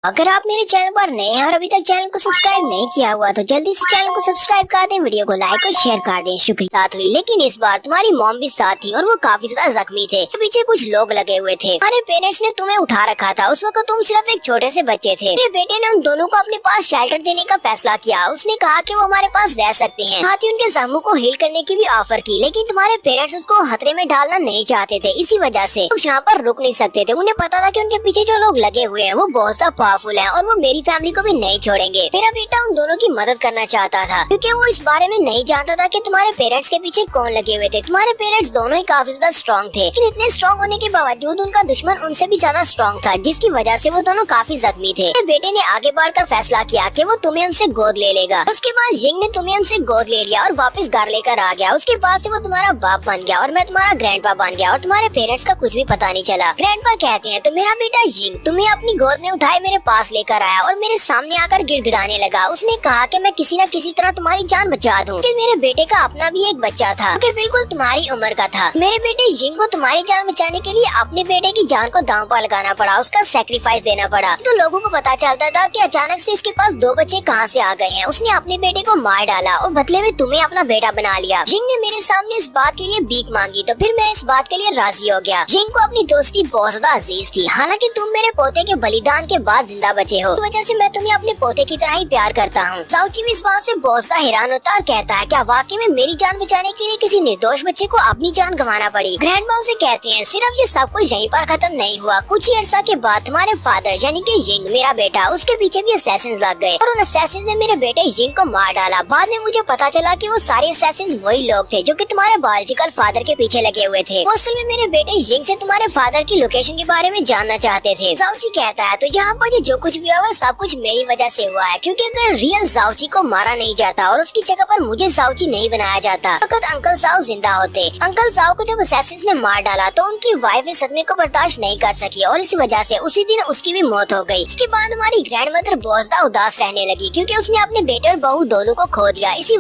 अगर आप मेरे चैनल पर नए हैं और अभी तक चैनल को सब्सक्राइब नहीं किया हुआ तो जल्दी से चैनल को सब्सक्राइब कर दें, वीडियो को लाइक और शेयर कर दें। शुक्रिया। साथ हुई लेकिन इस बार तुम्हारी मॉम भी साथ थी और वो काफी ज्यादा जख्मी थे। पीछे कुछ लोग लगे हुए थे। हमारे पेरेंट्स ने तुम्हें उठा रखा था। उस वक्त तुम सिर्फ एक छोटे से बच्चे थे। मेरे बेटे ने उन दोनों को अपने पास शेल्टर देने का फैसला किया। उसने कहा कि वो हमारे पास रह सकते हैं। साथ ही उनके जख्मों को हील करने की भी ऑफर की, लेकिन तुम्हारे पेरेंट्स उसको खतरे में डालना नहीं चाहते थे। इसी वजह से वो यहाँ पर रुक नहीं सकते थे। उन्हें पता था कि उनके पीछे जो लोग लगे हुए हैं वो बहुत ज्यादा पावरफुल है और वो मेरी फैमिली को भी नहीं छोड़ेंगे। मेरा बेटा उन दोनों की मदद करना चाहता था क्योंकि वो इस बारे में नहीं जानता था कि तुम्हारे पेरेंट्स के पीछे कौन लगे हुए थे। तुम्हारे पेरेंट्स दोनों ही काफी ज्यादा स्ट्रॉन्ग थे, लेकिन इतने स्ट्रॉन्ग होने के बावजूद उनका दुश्मन उनसे भी ज्यादा स्ट्रॉन्ग था, जिसकी वजह से वो दोनों काफी जख्मी थे। मेरे बेटे ने आगे बढ़कर फैसला किया कि वो तुम्हें उनसे गोद ले लेगा। उसके बाद जिंग ने तुम्हें उनसे गोद ले लिया और वापस घर लेकर आ गया। उसके बाद से वो तुम्हारा बाप बन गया और मैं तुम्हारा ग्रैंडपा बन गया और तुम्हारे पेरेंट्स का कुछ भी पता नहीं चला। ग्रैंडपा कहते हैं तो मेरा बेटा जिंग तुम्हें अपनी गोद में उठाए मेरे पास लेकर आया और मेरे सामने आकर गिड़गिड़ाने लगा। उसने कहा कि मैं किसी न किसी तरह तुम्हारी जान बचा दूं। कि मेरे बेटे का अपना भी एक बच्चा था कि बिल्कुल तुम्हारी उम्र का था। मेरे बेटे जिंग को तुम्हारी जान बचाने के लिए अपने बेटे की जान को दांव पर लगाना पड़ा, उसका सैक्रिफाइस देना पड़ा। तो लोगों को पता चलता था कि अचानक से इसके पास दो बच्चे कहां से आ गए हैं। उसने अपने बेटे को मार डाला और बदले में तुम्हें अपना बेटा बना लिया। जिंग ने मेरे सामने इस बात के लिए भीख मांगी तो फिर मैं इस बात के लिए राजी हो गया। जिंग को अपनी दोस्ती बहुत ज्यादा अजीज थी। हालांकि तुम मेरे पोते के बलिदान के बाद जिंदा बचे हो, इस वजह से मैं तुम्हें अपने पोते की तरह ही प्यार करता हूँ। साउची भी इस बात से बहुत ज्यादा हैरान होता है और कहता है क्या वाकई में मेरी जान बचाने के लिए किसी निर्दोष बच्चे को अपनी जान गंवाना पड़ी। ग्रैंडपा से कहते हैं सिर्फ ये सब कुछ यहीं पर खत्म नहीं हुआ। कुछ ही अरसा के बाद तुम्हारे फादर यानी कि जिंग मेरा बेटा, उसके पीछे भी असैसिन्स लग गए और उन असैसिन्स ने मेरे बेटे जिंग को मार डाला। बाद में मुझे पता चला कि वो सारे असैसिन्स वही लोग थे जो कि तुम्हारे बायोलॉजिकल फादर के पीछे लगे हुए थे। वो असल में मेरे बेटे जिंग से तुम्हारे फादर की लोकेशन के बारे में जानना चाहते थे। साउची कहता है तो यहाँ पर जो कुछ भी हुआ सब कुछ मेरी वजह से हुआ है, क्योंकि अगर रियल जाओची को मारा नहीं जाता और उसकी जगह पर मुझे जाओची नहीं बनाया जाता तो कद अंकल साओ जिंदा होते। अंकल साओ को जब असैसिन्स ने मार डाला तो उनकी वाइफ इस सदमे को बर्दाश्त नहीं कर सकी और इस वजह से उसी दिन उसकी भी मौत हो गई। इसके बाद हमारी ग्रैंड मदर बहुत ज्यादा उदास रहने लगी क्योंकि उसने अपने बेटे और बहू दोनों को खो दिया। इसी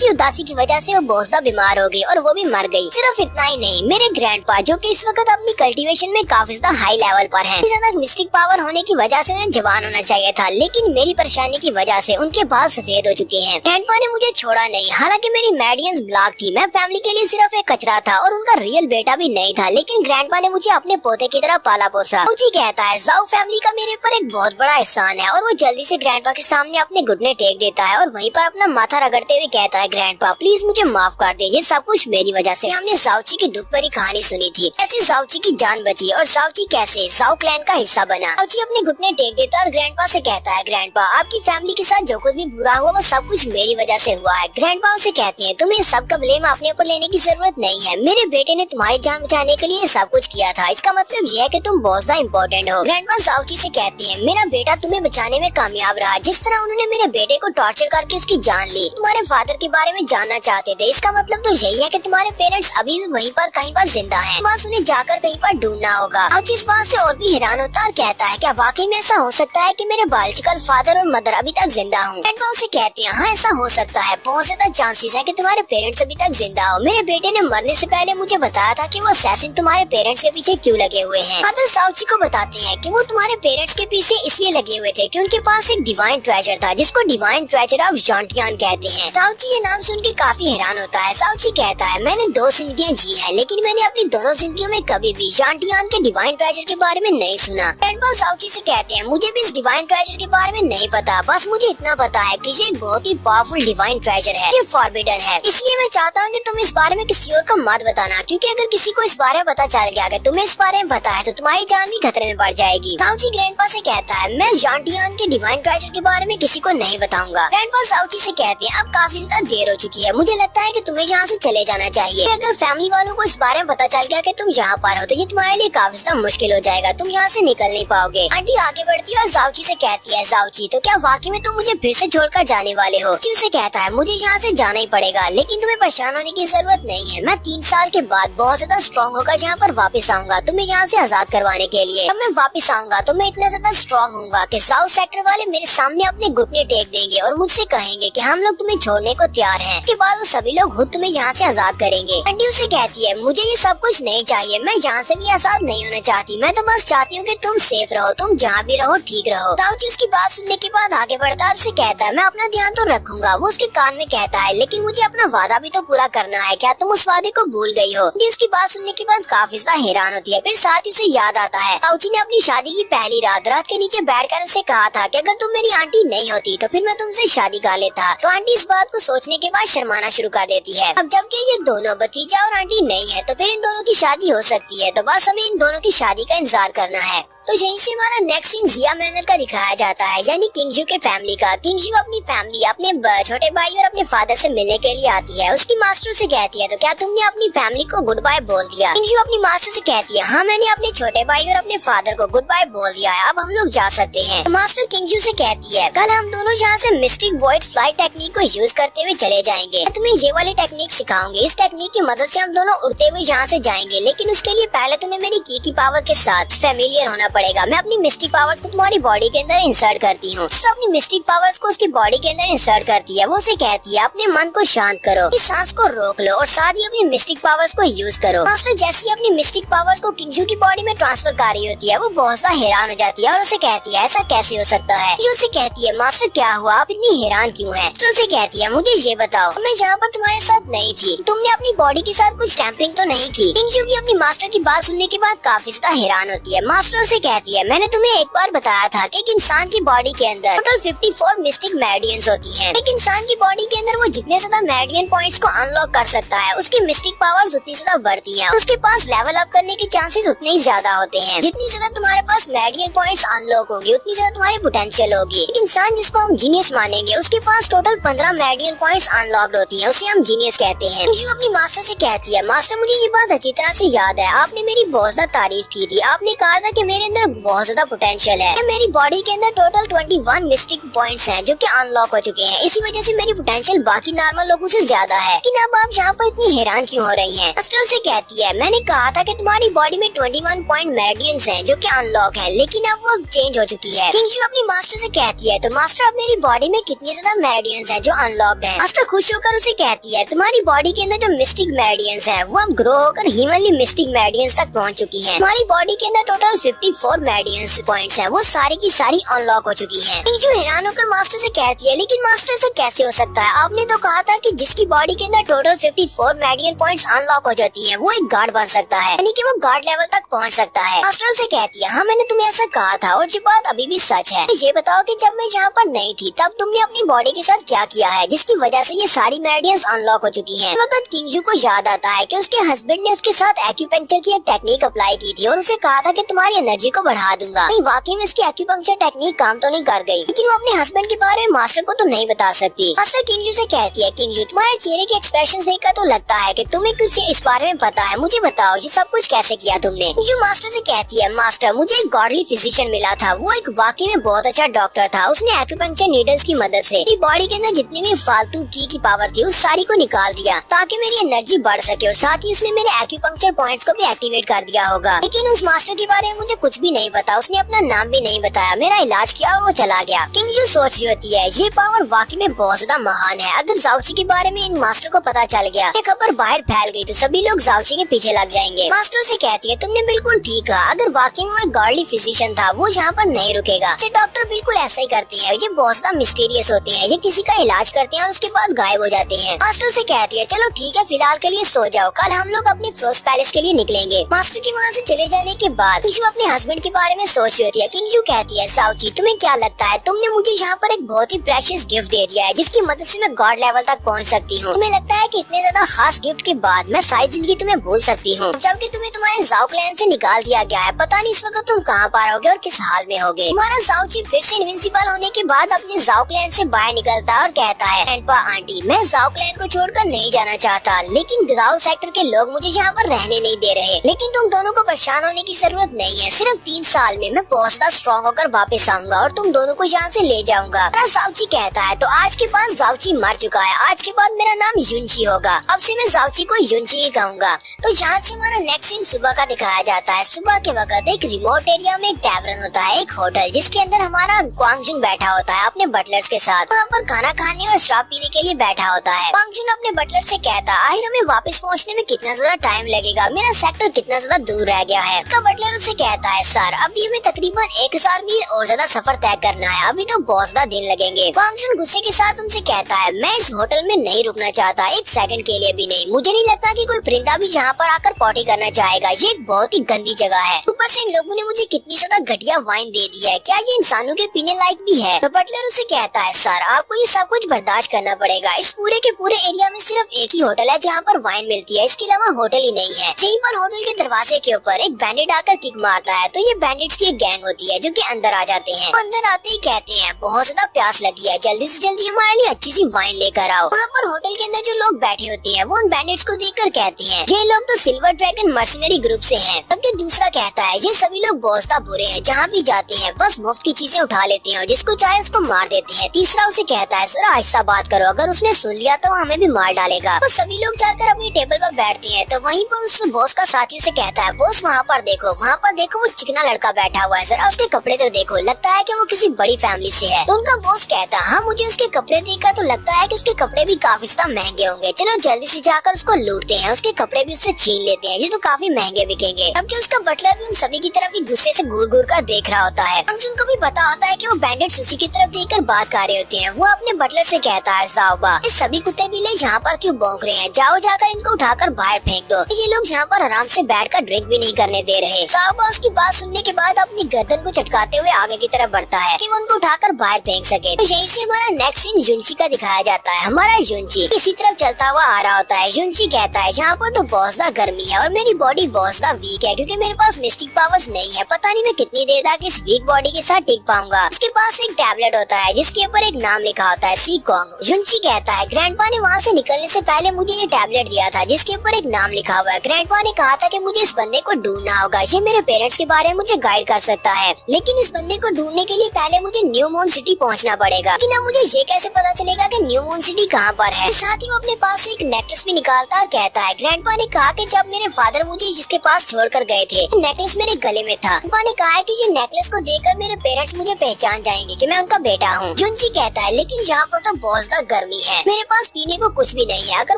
उदासी की वजह से वो बहुत ज्यादा बीमार हो गई और वो भी मर गई। सिर्फ इतना ही नहीं, मेरे ग्रैंडपा जो कि इस वक्त अपनी कल्टीवेशन में काफी ज्यादा हाई लेवल पर हैं, ज्यादा मिस्टिक पावर होने की वजह से उन्हें जवान होना चाहिए था, लेकिन मेरी परेशानी की वजह से उनके बाल सफेद हो चुके हैं। ग्रैंडपा ने मुझे छोड़ा नहीं। हालांकि मेरी मैडियंस ब्लैक थी, मैं फैमिली के लिए सिर्फ एक कचरा था और उनका रियल बेटा भी नहीं था, लेकिन ग्रैंडपा ने मुझे अपने पोते की तरह पाला पोसा। मुझे कहता है जाओ फैमिली का मेरे ऊपर एक बहुत बड़ा एहसान है और वो जल्दी से ग्रैंडपा के सामने अपने घुटने टेक देता है और वहीं पर अपना माथा रगड़ते हुए कहता है ग्रैंडपा प्लीज मुझे माफ कर दे, ये सब कुछ मेरी वजह से। हमने साउची की दुख भरी कहानी सुनी थी, ऐसे साउची की जान बची और साउची कैसे जाओ क्लैन का हिस्सा बना। साउची अपने घुटने टेक देता है और ग्रैंडपा से कहता है ग्रैंडपा आपकी फैमिली के साथ जो कुछ भी बुरा हुआ वो सब कुछ मेरी वजह से हुआ है। ग्रैंडपा उसे कहते हैं तुम्हें सब का ब्लेम अपने ऊपर लेने की जरूरत नहीं है, मेरे बेटे ने तुम्हारी जान बचाने के लिए सब कुछ किया था, इसका मतलब यह है कि तुम बहुत ज्यादा इम्पोर्टेंट हो। ग्रैंडपा साउची से कहते हैं मेरा बेटा तुम्हें बचाने में कामयाब रहा, जिस तरह उन्होंने मेरे बेटे को टॉर्चर करके उसकी जान ली। तुम्हारे फादर के बारे में जानना चाहते थे, इसका मतलब तो यही है कि तुम्हारे पेरेंट्स अभी भी वहीं पर कहीं पर जिंदा हैं, बस उन्हें जाकर कहीं पर ढूंढना होगा। साउची इस बात से और भी हैरान होता है और कहता है क्या वाकई में ऐसा हो सकता है कि मेरे बायोलॉजिकल फादर और मदर अभी तक जिंदा हूँ। ग्रैंडपा उसे कहते हैं हाँ ऐसा हो सकता है, बहुत ज्यादा चांसेस है कि तुम्हारे पेरेंट्स अभी तक जिंदा हो। मेरे बेटे ने मरने से पहले मुझे बताया था कि वो असैसिन तुम्हारे पेरेंट्स के पीछे क्यों लगे हुए हैं। फादर साउची को बताते हैं कि वो तुम्हारे पेरेंट्स के पीछे इसलिए लगे हुए थे कि उनके पास एक डिवाइन ट्रेजर था जिसको डिवाइन ट्रेजर ऑफ जॉन्टियान कहते हैं। साउची ये नाम सुन के काफी हैरान होता है। साउची कहता है मैंने 2 जिंदगियां जी है, लेकिन मैंने अपनी दोनों जिंदगियों में कभी भी जॉन्टियान के डिवाइन ट्रेजर के बारे में नहीं सुना। ग्रैंडपा साउची से कहते हैं मुझे भी इस डिवाइन ट्रेजर के बारे में नहीं पता, बस मुझे इतना पता है कि ये एक बहुत ही पावरफुल डिवाइन ट्रेजर है, ये फॉरबिडन है। इसलिए मैं चाहता हूँ कि तुम इस बारे में किसी और को मत बताना, क्योंकि अगर किसी को इस बारे में पता चल गया कि तुम्हें इस बारे में पता है तो तुम्हारी जान भी खतरे में पड़ जाएगी। साउची ग्रैंडपा से कहता है मैं जॉन्टियान के डिवाइन ट्रेजर के बारे में किसी को नहीं बताऊंगा। ग्रैंडपा साउची से कहते हैं अब काफी ज्यादा देर हो चुकी है, मुझे लगता है कि तुम्हें यहाँ से चले जाना चाहिए। अगर फैमिली वालों को इस बारे में पता चल गया कि तुम यहाँ पर हो तो ये तुम्हारे लिए काफी ज्यादा मुश्किल हो जाएगा, तुम यहाँ से निकल नहीं पाओगे। आंटी आगे बढ़ती है और साउची से कहती है साउची तो क्या वाकई में तुम मुझे फिर से छोड़कर जाने वाले हो। उसे कहता है मुझे यहाँ से जाना ही पड़ेगा, लेकिन तुम्हें परेशान होने की जरूरत नहीं है, मैं 3 साल के बाद बहुत ज्यादा स्ट्रॉन्ग होकर यहाँ पर वापस आऊंगा तुम्हें यहाँ से आजाद करवाने के लिए। जब मैं वापस आऊंगा तो मैं इतना ज्यादा स्ट्रॉन्ग हूँगा कि साउथ सेक्टर वाले मेरे सामने अपने घुटने टेक देंगे और मुझसे कहेंगे कि हम लोग तुम्हें छोड़ने को तैयार हैं। इसके बाद वो सभी लोग खुद तुम्हें यहाँ से आजाद करेंगे। आंटी उसे कहती है मुझे ये सब कुछ नहीं चाहिए, मैं यहाँ से भी आजाद नहीं होना चाहती, मैं तो बस चाहती हूँ कि तुम सेफ रहो, तुम जहाँ भी हैप्पी रहो, ठीक रहो। साउची उसकी बात सुनने के बाद आगे बढ़ता है, उसे कहता है मैं अपना ध्यान तो रखूंगा। वो उसके कान में कहता है लेकिन मुझे अपना वादा भी तो पूरा करना है, क्या तुम उस वादे को भूल गई हो? उसकी बात सुनने के बाद काफी ज्यादा हैरान होती है। फिर साथ ही उसे याद आता है साउची ने अपनी शादी की पहली रात के नीचे बैठकर उसे कहा था कि अगर तुम मेरी आंटी नहीं होती तो फिर मैं तुमसे शादी कर लेता। तो आंटी इस बात को सोचने के बाद शर्माना शुरू कर देती है। अब जबकि ये दोनों भतीजा और आंटी नहीं है तो फिर इन दोनों की शादी हो सकती है। तो बस हमें इन दोनों की शादी का इंतजार करना है। तो यहीं से हमारा नेक्स्ट सीन जिया मैनर का दिखाया जाता है, यानी किंगजू के फैमिली का। किंगजू अपनी फैमिली अपने छोटे भाई और अपने फादर से मिलने के लिए आती है। उसकी मास्टर से कहती है तो क्या तुमने अपनी फैमिली को गुड बाय बोल दिया? किंगजू अपनी मास्टर से कहती है हाँ मैंने अपने छोटे भाई और अपने फादर को गुड बाय बोल दिया है, अब हम लोग जा सकते हैं। तो मास्टर किंगजू से कहती है कल हम दोनों यहाँ से मिस्टिक वॉइड फ्लाइट टेक्निक को यूज करते हुए चले जाएंगे। तुम्हें ये वाली टेक्निक सिखाऊंगी। इस टेक्निक की मदद से हम दोनों उड़ते हुए यहाँ से जाएंगे, लेकिन उसके लिए पहले तुम्हें मेरी की पावर के साथ फेमिलियर होना पड़ेगा। मैं अपनी मिस्टिक पावर्स को तुम्हारी बॉडी के अंदर इंसर्ट करती हूँ। अपनी मिस्टिक पावर्स को उसकी बॉडी के अंदर इंसर्ट करती है। वो उसे कहती है अपने मन को शांत करो, इस सांस को रोक लो और साथ ही अपनी मिस्टिक पावर्स को यूज करो। मास्टर जैसे अपनी मिस्टिक पावर्स को किंगजू की बॉडी में ट्रांसफर कर रही होती है, वो बहुत सा हैरान हो जाती है और उसे कहती है ऐसा कैसे हो सकता है? जो उसे कहती है मास्टर क्या हुआ, आप इतनी हैरान क्यों हैं? मास्टर उसे कहती है मुझे ये बताओ, मैं यहाँ पर तुम्हारे साथ नहीं थी, तुमने अपनी बॉडी के साथ कुछ टैंपरिंग तो नहीं की? किंगजू भी अपनी मास्टर की बात सुनने के बाद काफी ज्यादा हैरान होती है। मास्टर उसे कहती है मैंने तुम्हें एक बार बताया था कि एक इंसान की बॉडी के अंदर टोटल 54 मिस्टिक मेरिडियंस होती हैं। एक इंसान की बॉडी के अंदर वो जितने ज्यादा मेरिडियन पॉइंट्स को अनलॉक कर सकता है, उसकी मिस्टिक पावर्स उतनी ज्यादा बढ़ती हैं। उसके पास लेवल अप करने के चांसेस उतने ही ज्यादा होते हैं। जितनी ज्यादा तुम्हारे पास मेरिडियन पॉइंट्स अनलॉक होंगे उतनी ज्यादा तुम्हारी पोटेंशियल होगी। एक इंसान जिसको हम जीनियस मानेंगे उसके पास टोटल 15 मेरिडियन पॉइंट्स अनलॉक्ड होती हैं, उसे हम जीनियस कहते हैं। जो अपनी मास्टर से कहती है मास्टर मुझे ये बात अच्छी तरह से याद है, आपने मेरी बहुत ज्यादा तारीफ की थी। आपने कहा था कि मेरे अंदर बहुत ज्यादा पोटेंशियल है। मेरी बॉडी के अंदर टोटल 21 मिस्टिक पॉइंट्स हैं जो कि अनलॉक हो चुके हैं। इसी वजह से मेरी पोटेंशियल बाकी नॉर्मल लोगों से ज्यादा है। लेकिन अब आप यहाँ पर इतनी हैरान क्यों हो रही हैं? मास्टर से कहती है मैंने कहा था कि तुम्हारी बॉडी में 21 पॉइंट मेरिडियंस हैं जो कि अनलॉक है, लेकिन अब वो चेंज हो चुकी है। किंगजू अपनी मास्टर से कहती है तो मास्टर अब मेरी बॉडी में कितनी ज्यादा मेरिडियंस हैं जो अनलॉक्ड हैं? मास्टर खुश होकर उसे कहती है तुम्हारी बॉडी के अंदर जो मिस्टिक मेरिडियंस हैं वो अब ग्रो होकर हीवनली मिस्टिक मेरिडियंस तक पहुँच चुकी है। तुम्हारी बॉडी के अंदर टोटल 54 मेरिडियंस पॉइंट्स हैं, वो सारी की सारी अनलॉक हो चुकी है। किंगजू हैरान होकर मास्टर से कहती है लेकिन मास्टर से कैसे हो सकता है? आपने तो कहा था कि जिसकी बॉडी के अंदर टोटल 54 मेरिडियन पॉइंट्स अनलॉक हो जाती हैं वो एक गार्ड बन सकता है, यानी कि वो गार्ड लेवल तक पहुंच सकता है। मास्टर से कहती है हाँ मैंने तुम्हें ऐसा कहा था और ये बात अभी भी सच है। तो ये बताओ कि जब मैं यहाँ पर नहीं थी तब तुमने अपनी बॉडी के साथ क्या किया है जिसकी वजह से ये सारी मेरिडियंस अनलॉक हो चुकी है? वक्त किंगजू को याद आता है कि उसके हस्बैंड ने उसके साथ एक्यूपंक्चर की एक टेक्निक अप्लाई की थी और उसे कहा था कि तुम्हारी एनर्जी को बढ़ा दूंगा। वाकई में उसकी एक्यूपंक्चर टेक्निक काम तो नहीं कर गई, लेकिन वो अपने हस्बैंड के बारे में मास्टर को तो नहीं बता सकती। मास्टर किंगजू से कहती है किंगजू तुम्हारे चेहरे के एक्सप्रेशन देखकर तो लगता है कि तुम्हें कुछ इस बारे में पता है, मुझे बताओ ये सब कुछ कैसे किया तुमने? किंगजू मास्टर से कहती है मास्टर मुझे एक गॉडली फिजिशियन मिला था, वो एक वाकई में बहुत अच्छा डॉक्टर था। उसने एक्यूपंक्चर नीडल्स की मदद से मेरी बॉडी के अंदर जितनी भी फालतू की पावर थी उस सारी को निकाल दिया ताकि मेरी एनर्जी बढ़ सके और साथ ही उसने मेरे एक्यूपंक्चर पॉइंट्स को भी एक्टिवेट कर दिया होगा। लेकिन उस मास्टर के बारे में मुझे कुछ भी नहीं पता, उसने अपना नाम भी नहीं बताया, मेरा इलाज किया और वो चला गया। किंगजू सोच रही होती है ये पावर वाकई में बहुत ज्यादा महान है। अगर जाउची के बारे में इन मास्टर को पता चल गया, ये खबर बाहर फैल गई तो सभी लोग जाउची के पीछे लग जाएंगे। मास्टर से कहती है तुमने बिल्कुल ठीक कहा, अगर वाकई में वो एक गॉडली फिजिशियन था वो यहाँ पर नहीं रुकेगा। डॉक्टर बिल्कुल ऐसा ही करते हैं, ये बहुत ज्यादा मिस्टीरियस होते हैं, ये किसी का इलाज करते हैं और उसके बाद गायब हो जाते हैं। मास्टर से कहती है चलो ठीक है फिलहाल के लिए सो जाओ, कल हम लोग अपने फ्रोस्ट पैलेस के लिए निकलेंगे। मास्टर के वहाँ से चले जाने के बाद किंगजू अपने हस्बैंड के बारे में सोच रही होती है। किंगजू कहती है जाउची तुम्हें क्या लगता है, तुमने मुझे यहाँ पर एक बहुत ही प्रेशियस गिफ्ट दे दिया है जिसकी मदद से मैं गॉड लेवल तक पहुँच सकती हूँ। तुम्हें लगता है कि इतने ज्यादा खास गिफ्ट के बाद मैं सारी जिंदगी तुम्हें भूल सकती हूँ? जबकि तुम्हें तुम्हारे जाओ क्लैन से निकाल दिया गया है, पता नहीं इस वक्त तुम कहाँ पर रहोगे और किस हाल में होगे। तुम्हारा जाउची फिर से इनविंसिबल होने के बाद अपने जाओ क्लैन से बाहर निकलता है और कहता है एंपा आंटी मैं जाओ क्लैन को छोड़कर नहीं जाना चाहता, लेकिन जाओ सेक्टर के लोग मुझे यहाँ पर रहने नहीं दे रहे। लेकिन तुम दोनों को परेशान होने की जरूरत नहीं है, सिर्फ 3 साल में मैं बहुत ज्यादा स्ट्रॉन्ग होकर वापस आऊंगा और तुम दोनों को यहाँ से ले जाऊंगा। जाउची कहता है तो आज के बाद जाउची मर चुका है, आज के बाद मेरा नाम युनची होगा, अब से मैं जाउची को युनची ही कहूंगा। तो यहाँ से हमारा नेक्स्ट सीन सुबह का दिखाया जाता है। सुबह के वक्त एक रिमोट एरिया में एक टैवरन होता है, एक होटल जिसके अंदर हमारा क्वांगजुन बैठा होता है अपने बटलर्स के साथ, वहाँ पर खाना खाने और शराब पीने के लिए बैठा होता है। क्वांगजुन अपने बटलर से कहता है आखिर हमें वापस पहुँचने में कितना ज्यादा टाइम लगेगा, मेरा सेक्टर कितना ज्यादा दूर रह गया है। उसका बटलर उसे कहता है है सर अभी हमें तकरीबन 1000 मील और ज्यादा सफर तय करना है, अभी तो बहुत ज्यादा दिन लगेंगे। क्वांग जुन गुस्से के साथ उनसे कहता है मैं इस होटल में नहीं रुकना चाहता, एक सेकंड के लिए भी नहीं। मुझे नहीं लगता कि कोई परिंदा भी यहाँ पर आकर पॉटी करना चाहेगा, ये एक बहुत ही गंदी जगह है। ऊपर से इन लोगों ने मुझे कितनी ज्यादा घटिया वाइन दे दी है, क्या ये इंसानों के पीने लायक भी है? तो बटलर उसे कहता है सर आपको ये सब कुछ बर्दाश्त करना पड़ेगा, इस पूरे के पूरे एरिया में सिर्फ एक ही होटल है जहाँ पर वाइन मिलती है, इसके अलावा होटल ही नहीं है। यहीं पर होटल के दरवाजे के ऊपर एक बैंडिट आकर किक मारता है, तो ये बैंडिट्स की एक गैंग होती है जो कि अंदर आ जाते हैं। तो अंदर आते ही कहते हैं बहुत ज्यादा प्यास लगी है, जल्दी से जल्दी हमारे लिए अच्छी सी वाइन लेकर आओ। वहाँ पर होटल के अंदर जो लोग बैठे होते हैं वो उन बैंडिट्स को देखकर कहते हैं ये लोग तो सिल्वर ड्रैगन मर्सिनरी ग्रुप से हैं। जबकि दूसरा कहता है ये सभी लोग बहुत ज्यादा बुरे हैं, जहाँ भी जाते हैं बस मुफ्त की चीजें उठा लेते हैं और जिसको चाहे उसको मार देते हैं। तीसरा उसे कहता है जरा आहिस्ता बात करो, अगर उसने सुन लिया तो हमें भी मार डालेगा। तो सभी लोग जाकर अपनी टेबल पर बैठते हैं, तो वहीं पर उसके बॉस का साथी से कहता है बॉस वहाँ पर देखो वो चिकना लड़का बैठा हुआ है, जरा उसके कपड़े तो देखो, लगता है कि वो किसी बड़ी फैमिली से है। तो उनका बॉस कहता है हाँ मुझे उसके कपड़े देखकर तो लगता है कि उसके कपड़े भी काफी ज्यादा महंगे होंगे, चलो जल्दी से जाकर उसको लूटते हैं, उसके कपड़े भी उससे छीन लेते हैं, ये तो काफी महंगे बिकेंगे। जबकि उसका बटलर भी उन सभी की तरफ गुस्से से घूर घूर कर देख रहा होता है। अंजुन को भी पता होता है कि वो बैंडिट्स उसी की तरफ देखकर बात कर रहे होते हैं। वो अपने बटलर से कहता है जाओबा ये सभी कुत्ते बिल्ली यहाँ पर क्यों भौंक रहे हैं, जाओ जाकर इनको उठाकर बाहर फेंक दो, ये लोग यहाँ पर आराम से बैठकर ड्रिंक भी नहीं करने दे रहे। जाओबा उसकी बात सुनने के बाद अपनी गर्दन को चटकाते हुए आगे की तरफ बढ़ता है कि वो उनको उठाकर बाहर फेंक सके। तो यहीं से हमारा नेक्स्ट सीन युनची का दिखाया जाता है। हमारा युनची इसी तरफ चलता हुआ आ रहा होता है। युनची कहता है यहाँ पर तो बहुत ज्यादा गर्मी है और मेरी बॉडी बहुत ज्यादा वीक है क्योंकि मेरे पास मिस्टिक पावर्स नहीं है, पता नहीं मैं कितनी देर तक इस वीक बॉडी के साथ टिक पाऊंगा। उसके पास एक टैबलेट होता है जिसके ऊपर एक नाम लिखा होता है सीकोंग। युनची कहता है ग्रैंडपा ने वहाँ से निकलने से पहले मुझे ये टैबलेट दिया था जिसके ऊपर एक नाम लिखा हुआ है। ग्रैंडपा ने कहा था कि मुझे इस बंदे को ढूंढना होगा, ये मेरे पेरेंट्स के बारे में मुझे गाइड कर सकता है, लेकिन इस बंदे को ढूंढने के लिए पहले मुझे न्यू मून सिटी पहुंचना पड़ेगा। लेकिन अब मुझे ये कैसे पता चलेगा कि न्यू मून सिटी कहाँ पर है? साथ ही वो अपने पास एक नेकलेस भी निकालता और कहता है ग्रैंडपा ने कहा कि जब मेरे फादर मुझे जिसके पास छोड़कर गए थे नेकलेस मेरे गले में था। ग्रैंडपा ने कहा है कि ये नेकलेस को देखकर मेरे पेरेंट्स मुझे पहचान जाएंगे कि मैं उनका बेटा हूँ। युनची कहता है लेकिन यहाँ पर तो बहुत ज्यादा गर्मी है, मेरे पास पीने को कुछ भी नहीं है, अगर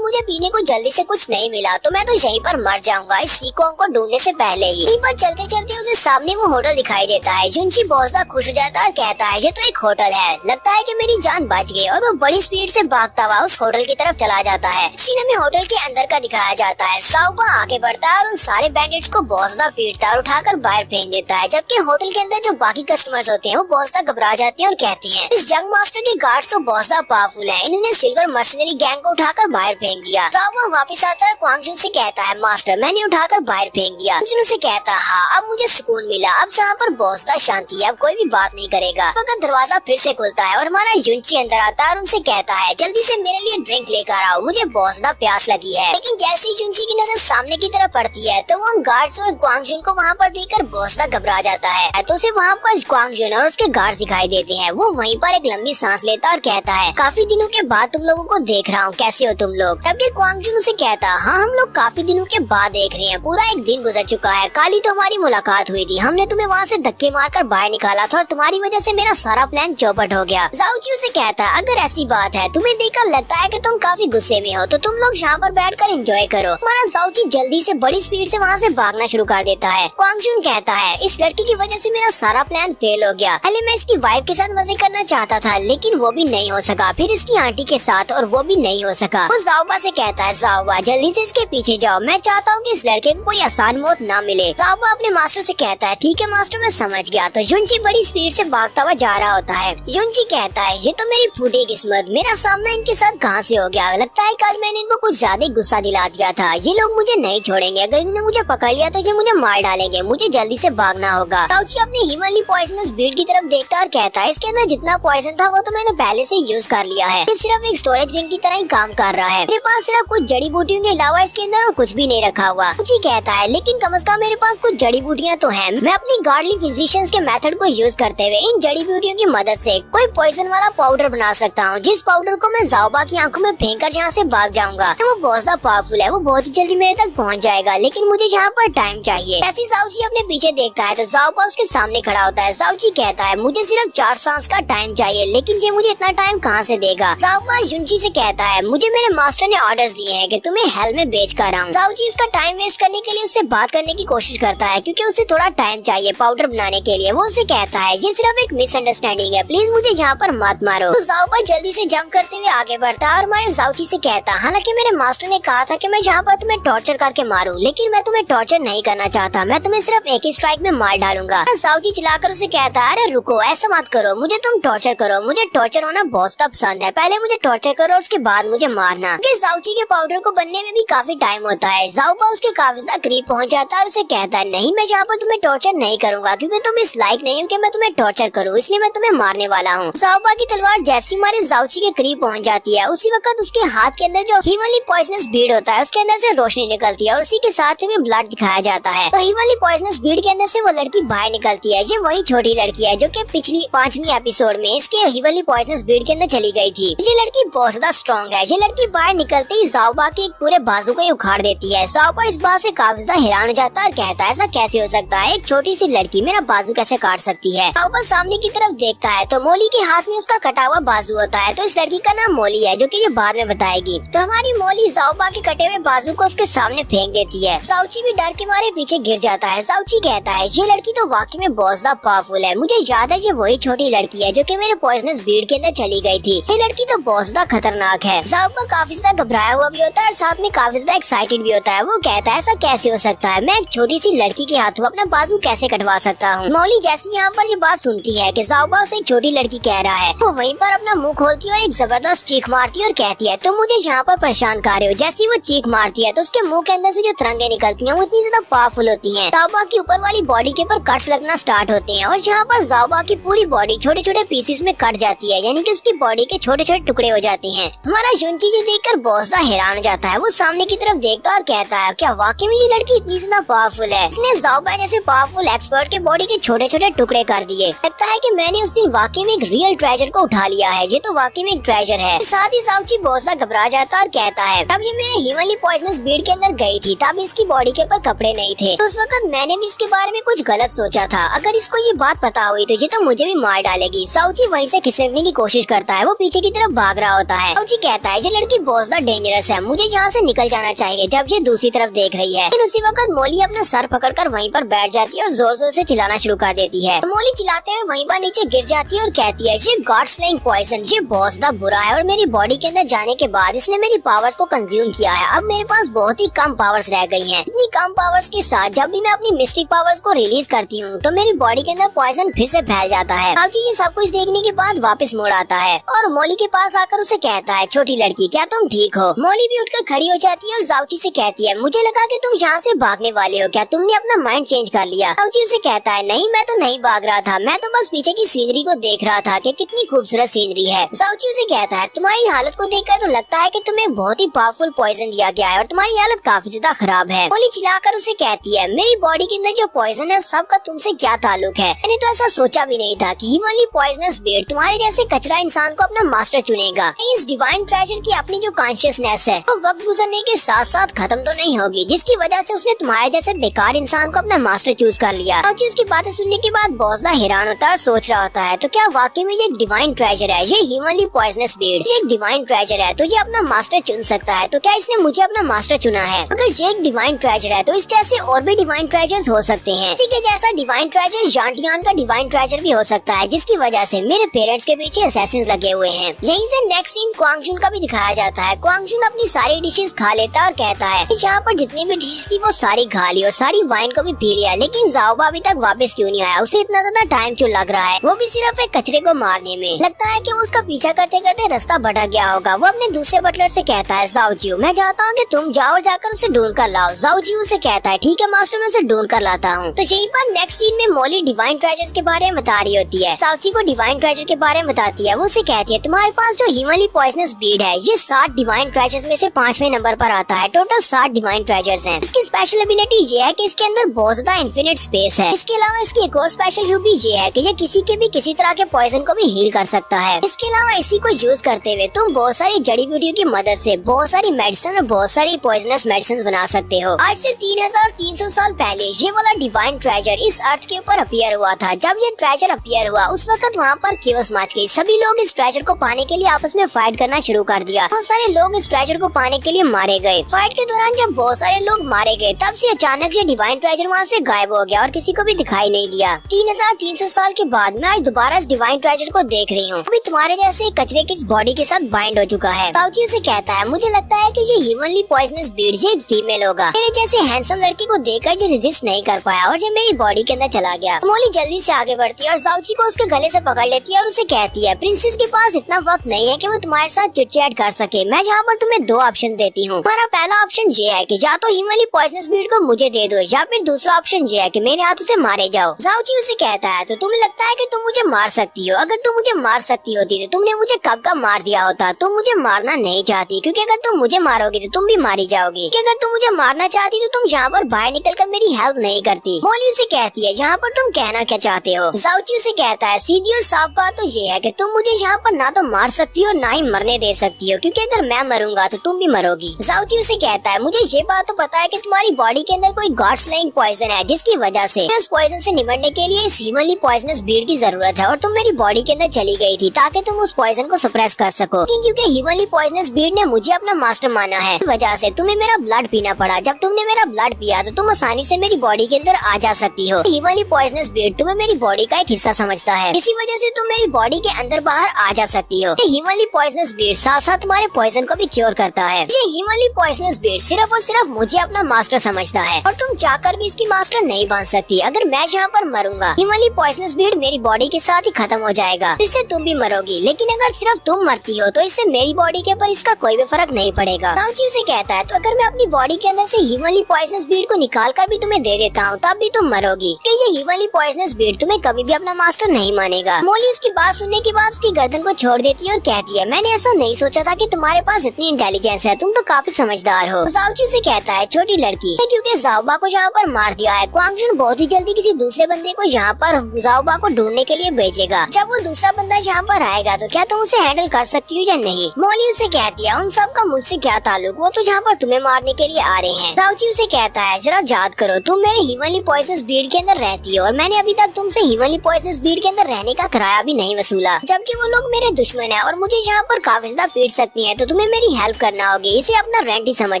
मुझे पीने को जल्दी से कुछ नहीं मिला तो मैं तो यहीं पर मर जाऊंगा इस सीकोंग को ढूंढने से पहले ही। यहीं पर चलते चलते उसे सामने वो होटल दिखाई देता है। युनची बहुत ज्यादा खुश हो जाता है और कहता है ये तो एक होटल है, लगता है कि मेरी जान बच गई, और वो बड़ी स्पीड से भागता हुआ उस होटल की तरफ चला जाता है। सीन में होटल के अंदर का दिखाया जाता है। साउबा आगे बढ़ता है और उन सारे बैंडिट्स को बहुत ज्यादा पीटता है और उठाकर बाहर फेंक देता है। जबकि होटल के अंदर जो बाकी कस्टमर्स होते हैं वो बहुत ज्यादा घबरा जाते हैं और कहते हैं इस यंग मास्टर के गार्ड्स तो बहुत ज्यादा पावरफुल है, इन्होंने सिल्वर मर्सिनरी गैंग को उठाकर बाहर फेंक दिया। साउबा वापस आता है क्वांग जुन से कहता है मास्टर मैंने उठाकर बाहर फेंक दिया। जुन उसे कहता है हाँ अब मुझे सुकून मिला, अब यहाँ पर बहुत ज्यादा शांति है, अब कोई भी बात नहीं करेगा। तो दरवाजा फिर से खुलता है और हमारा युनची अंदर आता है और उनसे कहता है जल्दी से मेरे लिए ड्रिंक लेकर आओ, मुझे बहुत ज्यादा प्यास लगी है। लेकिन जैसे ही युनची की नजर सामने की तरफ पड़ती है तो वो उन गार्ड्स और क्वांग जुन को वहाँ पर देखकर बहुत ज्यादा घबरा जाता है। तो उसे वहाँ पर क्वांग जुन और उसके गार्ड्स दिखाई देते हैं। वो वहीं पर एक लंबी सांस लेता और कहता है काफी दिनों के बाद तुम लोगों को देख रहा हूँ, कैसे हो तुम लोग? तब क्वांग जुन उसे कहता हाँ हम लोग काफी दिनों के बाद देख रहे हैं, पूरा एक दिन गुजर चुका है, कल ही तो हमारी मुलाकात हुई थी, हमने तुम्हें वहाँ से धक्के मारकर बाहर निकाला था और तुम्हारी वजह से मेरा सारा प्लान चौपट हो गया। जाओची उसे कहता है अगर ऐसी बात है, तुम्हें देखकर लगता है कि तुम काफी गुस्से में हो, तो तुम लोग यहाँ पर बैठकर एंजॉय करो। हमारा जाओची जल्दी से बड़ी स्पीड से वहाँ से भागना शुरू कर देता है। क्वांग जुन कहता है इस लड़की की वजह से मेरा सारा प्लान फेल हो गया, पहले मैं इसकी वाइफ के साथ मजे करना चाहता था लेकिन वो भी नहीं हो सका, फिर इसकी आंटी के साथ और वो भी नहीं हो सका। वो जाओबा से कहता है जाओबा जल्दी से इसके पीछे जाओ, मैं चाहता हूँ कि इस लड़के को कोई आसान मौत ना मिले। जाओबा अपने मास्टर से कहता है ठीक है मास्टर मैं समझ गया। तो युनची बड़ी स्पीड से भागता हुआ जा रहा होता है। युनची कहता है ये तो मेरी फूटी किस्मत, मेरा सामना इनके साथ कहाँ से हो गया, लगता है कल मैंने इनको कुछ ज्यादा गुस्सा दिला दिया था, ये लोग मुझे नहीं छोड़ेंगे, अगर इन्होंने मुझे पकड़ लिया तो ये मुझे मार डालेंगे, मुझे जल्दी से भागना होगा। ताउची अपने हिमली पॉइजनस बीड की तरफ देखता और कहता है इसके अंदर जितना पॉइजन था वो तो मैंने पहले से यूज कर लिया है, ये सिर्फ एक स्टोरेज रिंग की तरह ही काम कर रहा है, मेरे पास सिर्फ कुछ जड़ी बूटियों के अलावा इसके अंदर और कुछ भी नहीं रखा हुआ। ताउची कहता है लेकिन कम से कम मेरे पास कुछ जड़ी बूटियाँ तो है, मैं अपनी गार्डली फिजिशियंस के मेथड को यूज करते हुए इन जड़ी बूटियों की मदद से कोई पॉइजन वाला पाउडर बना सकता हूँ, जिस पाउडर को मैं जाओबा की आंखों में फेंक कर यहाँ से भाग जाऊंगा। तो वो बहुत ज्यादा पावरफुल है, वो बहुत ही जल्दी मेरे तक पहुँच जाएगा, लेकिन मुझे यहाँ पर टाइम चाहिए। ऐसी जाओची अपने पीछे देखता है तो जाओबा उसके सामने खड़ा होता है। जाओची कहता है मुझे सिर्फ 4 सांस का टाइम चाहिए, लेकिन ये मुझे इतना टाइम कहाँ से देगा? जाओबा युनची से कहता है मुझे मेरे मास्टर ने ऑर्डर्स दिए हैं कि तुम्हें हेल में बेच कर आऊँ। जाओची उसका टाइम वेस्ट करने के लिए उससे बात करने की कोशिश करता है क्योंकि उसे थोड़ा टाइम चाहिए पाउडर बनाने के लिए। वो उसे कहता है ये सिर्फ एक मिसअंडरस्टैंडिंग है, प्लीज मुझे यहाँ पर मत मारो। तो जाओबा जल्दी से जंप करते हुए आगे बढ़ता है और हमारे जाओची से कहता है हालांकि मेरे मास्टर ने कहा था कि मैं यहाँ पर तुम्हें टॉर्चर करके मारूं, लेकिन मैं तुम्हें टॉर्चर नहीं करना चाहता, मैं तुम्हें सिर्फ एक ही स्ट्राइक में मार डालूंगा। जाओची चिल्लाकर उसे कहता है अरे रुको, ऐसा मत करो, मुझे तुम टॉर्चर करो, मुझे टॉर्चर होना बहुत पसंद है, पहले मुझे टॉर्चर करो और उसके बाद मुझे मारना। जाओची के पाउडर को बनने में भी काफी टाइम होता है। जाओबा उसके काफी ज्यादा करीब पहुंच जाता है और उसे कहता है नहीं, मैं यहाँ पर तुम्हें टॉर्चर नहीं करूंगा क्योंकि तुम इस लायक नहीं हो कि मैं तुम्हें टॉर्चर करूँ, इसलिए मैं तुम्हें मारने वाला हूँ। जाओबा की तलवार जैसी हमारे जाओची के करीब पहुंच जाती है उसी वक्त उसके हाथ के अंदर जो हीवनली पॉइजनस बीड होता है उसके अंदर से रोशनी निकलती है और उसी के साथ ही ब्लड दिखाया जाता है। तो हीवनली पॉइजनस बीड के अंदर से वो लड़की बाहर निकलती है। ये वही छोटी लड़की है जो कि पिछली 5वीं एपिसोड में इसके हीवनली पॉइजनस बीड के अंदर चली गई थी। ये लड़की बहुत ज्यादा स्ट्रॉन्ग है। ये लड़की बाहर निकलते ही जाओबा के एक पूरे बाजू को उखाड़ देती है। जाओबा इस बात से काफी ज्यादा हैरान हो जाता है और कहता है ऐसा कैसे हो सकता है, एक छोटी सी लड़की मेरा बाजू कैसे काट सकती है। जाओबा सामने की तरफ देखता है तो मोली के हाथ में उसका कटा हुआ बाजू होता है। तो इस लड़की का नाम मोली है जो कि ये बाद में बताएगी। तो हमारी मोली जाओबा के कटे हुए बाजू को उसके सामने फेंक देती है। जाओची भी डर के मारे पीछे गिर जाता है। जाओची कहता है ये लड़की तो वाकई में बहुत ज्यादा पावरफुल है, मुझे याद है ये वही छोटी लड़की है जो कि मेरे पॉइजनस बीड के अंदर चली गई थी। ये लड़की तो बहुत ज्यादा खतरनाक है। जाओबा काफी ज्यादा घबराया हुआ भी होता है और साथ में काफी ज्यादा एक्साइटेड भी होता है। वो कहता है ऐसा कैसे हो सकता है, मैं एक छोटी सी लड़की के हाथों अपना बाजू कैसे कटवा सकता हूँ। मोली जैसे यहाँ पर ये बात सुनती है कि जाओबा से एक छोटी लड़की कह रहा है वो वहीं पर अपना मुंह खोलती है और एक जबरदस्त चीख मारती है और कहती है तुम मुझे यहाँ पर परेशान कर रहे हो। जैसे वो चीख मारती है तो उसके मुंह के अंदर से जो तरंगे निकलती हैं वो इतनी ज्यादा पावरफुल होती हैं। जाओबा की ऊपर वाली बॉडी के ऊपर कट्स लगना स्टार्ट होते हैं और यहाँ पर जाओबा की पूरी बॉडी छोटे छोटे पीसेस में कट जाती है, यानी कि उसकी बॉडी के छोटे छोटे टुकड़े हो जाते हैं। हमारा युनची जी देखकर बहुत ज्यादा हैरान हो जाता है। वो सामने की तरफ देखता है और कहता है क्या वाकई में ये लड़की इतनी ज्यादा पावरफुल है, इसने जाओबा जैसे पावरफुल एक्सपर्ट के बॉडी के छोटे छोटे टुकड़े कर दिए। लगता है कि मैंने उस दिन वाकई में एक रियल ट्रेजर को उठा लिया है, ये तो वाकई में एक ट्रेजर है। साथ ही जाओची बहुत ज्यादा घबरा जाता है और कहता है तब ये मेरे हीवनली पॉइजनस बीड के अंदर गई थी, तब इसकी बॉडी के ऊपर कपड़े नहीं थे, तो उस वक्त मैंने भी इसके बारे में कुछ गलत सोचा था, अगर इसको ये बात पता हुई तो ये तो मुझे भी मार डालेगी। जाओची वहीं से खिसकने की कोशिश करता है, वो पीछे की तरफ भाग रहा होता है। जाओची कहता है ये लड़की बहुत ज्यादा डेंजरस है, मुझे यहाँ से निकल जाना चाहिए, जब ये दूसरी तरफ देख रही है। लेकिन उसी वक्त मोली अपना सर पकड़कर वहीं पर बैठ जाती है और जोर जोर से चिल्लाना शुरू कर देती है। मोली चिल्लाते हुए वहीं पर नीचे गिर जाती है और कहती है ये गॉड स्लेइंग पॉइजन ये बहुत ज्यादा बुरा है और मेरी बॉडी के अंदर जाने के बाद इसने मेरी पावर्स को कंज्यूम किया है। अब मेरे पास बहुत ही कम पावर्स रह गई हैं। इतनी कम पावर्स के साथ जब भी मैं अपनी मिस्टिक पावर्स को रिलीज करती हूँ तो मेरी बॉडी के अंदर पॉइजन फिर से फैल जाता है। जाओची ये सब कुछ देखने के बाद वापस मुड़ आता है और मोली के पास आकर उसे कहता है छोटी लड़की क्या तुम ठीक हो। मोली भी उठकर खड़ी हो जाती है और जाओची से कहती है मुझे लगा कि तुम यहाँ से भागने वाले हो, क्या तुमने अपना माइंड चेंज कर लिया। जाओची उसे कहता है नहीं मैं तो नहीं भाग रहा था, मैं तो बस पीछे की सीनरी को देख रहा था कि कितनी खूबसूरत सीनरी है। जाओची उसे कहता है तुम्हारी हालत को देखकर तो लगता है कि तुम्हें बहुत ही पावरफुल पॉइजन दिया गया है और तुम्हारी हालत काफी ज्यादा खराब है। मोली चिल्लाकर उसे कहती है मेरी बॉडी के अंदर जो पॉइजन है सबका तुमसे क्या ताल्लुक है, मैंने तो ऐसा सोचा भी नहीं था कि हीवनली पॉइजनस बीड तुम्हारे जैसे कचरा इंसान को अपना मास्टर चुनेगा। इस डिवाइन ट्रेजर की अपनी जो कॉन्शियसनेस है वो वक्त गुजरने के साथ साथ खत्म तो नहीं होगी, जिसकी वजह से उसने तुम्हारे जैसे बेकार इंसान को अपना मास्टर चूज कर लिया। जाओची उसकी बातें सुनने के बाद बहुत ज्यादा हैरान होता है और सोच रहा होता है तो क्या वाकई में ये एक डिवाइन ट्रेजर है, ये हीवनली पॉइजनस बीड ये एक डिवाइन ट्रेजर है तो ये अपना मास्टर चुन सकता है, तो क्या इसने मुझे अपना मास्टर चुना है। अगर ये एक डिवाइन ट्रेजर है तो इस जैसे और भी डिवाइन ट्रेजर्स हो सकते हैं। इसी के जैसा डिवाइन ट्रेजर जानटियान का डिवाइन ट्रेजर भी हो सकता है, जिसकी वजह से मेरे पेरेंट्स के पीछे असैसिन्स लगे हुए हैं। यहीं से नेक्स्ट सीन क्वांगजुन का भी दिखाया जाता है। क्वांगजुन अपनी सारी डिशेस खा लेता है और कहता है कि यहाँ पर जितनी भी डिशेस थी वो सारी खा ली और सारी वाइन को भी पी लिया, लेकिन जाओबा अभी तक वापस क्यों नहीं आया, उसे इतना ज्यादा टाइम क्यों लग रहा है, वो भी सिर्फ एक कचरे को मारने में। लगता है कि वो उसका पीछा करते करते रास्ता भटक गया होगा। वो अपने दूसरे बटलर से कहता है जाओजी मैं चाहता हूँ कि तुम जाओ और जाकर उसे ढूंढ कर लाओ। जाओजी उसे कहता है ठीक है मास्टर मैं उसे ढूंढ कर लाता हूँ। तो यहीं पर नेक्स्ट सीन में मोली डिवाइन ट्रेजर्स के बारे में बता रही होती है। जाओजी को डिवाइन ट्रेजर के बारे में बताती है। वो उसे कहती है तुम्हारे पास जो हीवनली पॉइजनस बीड है ये 7 डिवाइन ट्रेजर्स में से 5वें नंबर पर आता है। टोटल 7 डिवाइन ट्रेजर्स हैं। इसकी स्पेशल एबिलिटी ये है कि इसके अंदर बहुत ज्यादा इन्फिनिट स्पेस है। इसके अलावा इसकी एक और स्पेशल ह्यू भी ये है कि ये किसी के भी किसी तरह के पॉइजन को भी हील कर सकता है। इसके अलावा इसी को यूज करते हुए तुम बहुत सारी जड़ी बूटियों की मदद से बहुत सारी मेडिसिन और बहुत सारी पॉइजनस मेडिसिन बना सकते हो। आज से 3300 साल पहले ये वाला डिवाइन ट्रेजर इस अर्थ के ऊपर अपीयर हुआ था। जब ये ट्रेजर अपीयर हुआ उस वक्त वहाँ पर केओस मच गई। सभी लोग इस ट्रेजर को पाने के लिए आपस में फाइट करना शुरू कर दिया। बहुत सारे लोग इस ट्रेजर को पाने के लिए मारे गए। फाइट के दौरान जब बहुत सारे लोग मारे गए तब से अचानक ये डिवाइन ट्रेजर वहाँ से गायब हो गया और किसी को भी दिखाई नहीं दिया। 3300 साल के बाद मैं आज दोबारा इस डिवाइन ट्रेजर को देख रही हूँ। अभी तुम्हारे जैसे कचरे की इस बॉडी के साथ बाइंड हो चुका है। साउची उसे कहता है, मुझे लगता है कि ये ह्यूमनली पॉइजनस ब्रीड एक फीमेल होगा। मेरे जैसे हैंडसम लड़की को देखकर ये रेजिस्ट नहीं कर पाया और ये मेरी बॉडी के अंदर चला गया। मोली जल्दी से आगे बढ़ती है और साउची को उसके गले से पकड़ लेती है और उसे कहती है, प्रिंसेस के पास इतना वक्त नहीं है कि वो तुम्हारे साथ चिट-चैट कर सके। मैं यहाँ पर तुम्हें दो ऑप्शन देती हूँ। हमारा पहला ऑप्शन ये है कि या तो ह्यूमनली पॉइजनस ब्रीड को मुझे दे दो, या फिर दूसरा ऑप्शन ये है कि मेरे हाथों से मारे जाओ। साउची उसे कहता है, तो तुम्हें लगता है कि तुम मुझे मार सकती हो? अगर तुम मुझे मार सकती होती तो तुमने मुझे कब का मार दिया होता। तुम मुझे मारना नहीं चाहती, क्योंकि अगर तुम मुझे मारोगी तो तुम भी मारी जाओगी। कि अगर तुम मुझे मारना चाहती तो तुम यहाँ पर बाहर निकलकर मेरी हेल्प नहीं करती। मोली उसे कहती है, यहाँ पर तुम कहना क्या चाहते हो? साउची उसे कहता है, सीधी और साफ बात तो ये है कि तुम मुझे यहाँ पर ना तो मार सकती हो ना ही मरने दे सकती हो, क्योंकि अगर मैं मरूंगा तो तुम भी मरोगी। साउची उसे कहता है, मुझे ये बात तो पता है कि तुम्हारी बॉडी के अंदर कोई गॉड स्लेइंग पॉइजन है, जिसकी वजह से उस पॉइजन से निपटने के लिए इस ह्यूमनली पॉइजनस ब्रीड की जरूरत है, और तुम मेरी बॉडी के अंदर चली गई थी ताकि तुम उस पॉइजन को सप्रेस कर सको। क्योंकि ह्यूमनली पॉइजनस ब्रीड ने मुझे अपना मास्टर माना है, इस वजह से तुम्हें मेरा ब्लड पीना पड़ा। जब तुमने मेरा ब्लड पिया तो तुम आसानी से मेरी बॉडी के अंदर आ जा सकती हो। ह्यूमनली पॉइजनस ब्रीड तुम्हें मेरी बॉडी का एक हिस्सा समझता है, इसी वजह से तुम मेरी बॉडी के अंदर बाहर आ जा सकती हो। ह्यूमनली पॉइजनस ब्रीड साथ साथ तुम्हारे पॉइजन को भी क्योर करता है। ये ह्यूमनली पॉइजनस ब्रीड सिर्फ और सिर्फ मुझे अपना मास्टर समझता है, और तुम चाहकर भी इसकी मास्टर नहीं बन सकती। अगर मैं यहाँ पर मरूंगा, ह्यूमनली पॉइजनस ब्रीड मेरी बॉडी के साथ ही खत्म हो जाएगा, इससे तुम भी मरोगी। लेकिन अगर सिर्फ तुम मरती हो तो इससे मेरी बॉडी के ऊपर इसका कोई भी फर्क नहीं पड़ेगा। साउची उसे कहता है, तो अगर मैं अपनी बॉडी के अंदर से ह्यूमनली पॉइजनस ब्रीड को निकाल कर भी तुम्हें दे देता हूँ तब भी तुम मरोगी, कि ये ह्यूमनली पॉइजनस ब्रीड तुम्हें कभी भी अपना मास्टर नहीं मानेगा। मोली उसकी बात सुनने के बाद उसकी गर्दन को छोड़ देती है और कहती है, मैंने ऐसा नहीं सोचा था कि तुम्हारे पास इतनी इंटेलिजेंस है, तुम तो काफी समझदार हो। साउची उसे कहता है, छोटी लड़की, क्योंकि जाओबा को यहाँ पर मार दिया है, क्वांग जुन बहुत ही जल्दी किसी दूसरे बंदे को यहाँ पर जाओबा को ढूंढने के लिए भेजेगा। जब वो दूसरा बंदा यहाँ पर आएगा तो क्या तुम उसे हैंडल कर सकती हो या नहीं? मोली उसे कहती है, उन सब का मुझसे क्या ताल्लुक, वो तो यहाँ पर तुम्हें मारने के लिए आ रहे हैं। साउची उसे कहता है, जरा याद करो, तुम मेरे ह्यूमनली पॉइजनस ब्रीड के अंदर रहती हो और मैंने अभी तक तुमसे ह्यूमनली पॉइजनस ब्रीड के अंदर रहने का किराया भी नहीं वसूला, जबकि वो लोग मेरे दुश्मन है और मुझे यहाँ पर काफी ज्यादा पीट सकती है, तो तुम्हें मेरी हेल्प करना होगी, इसे अपना रेंट ही समझ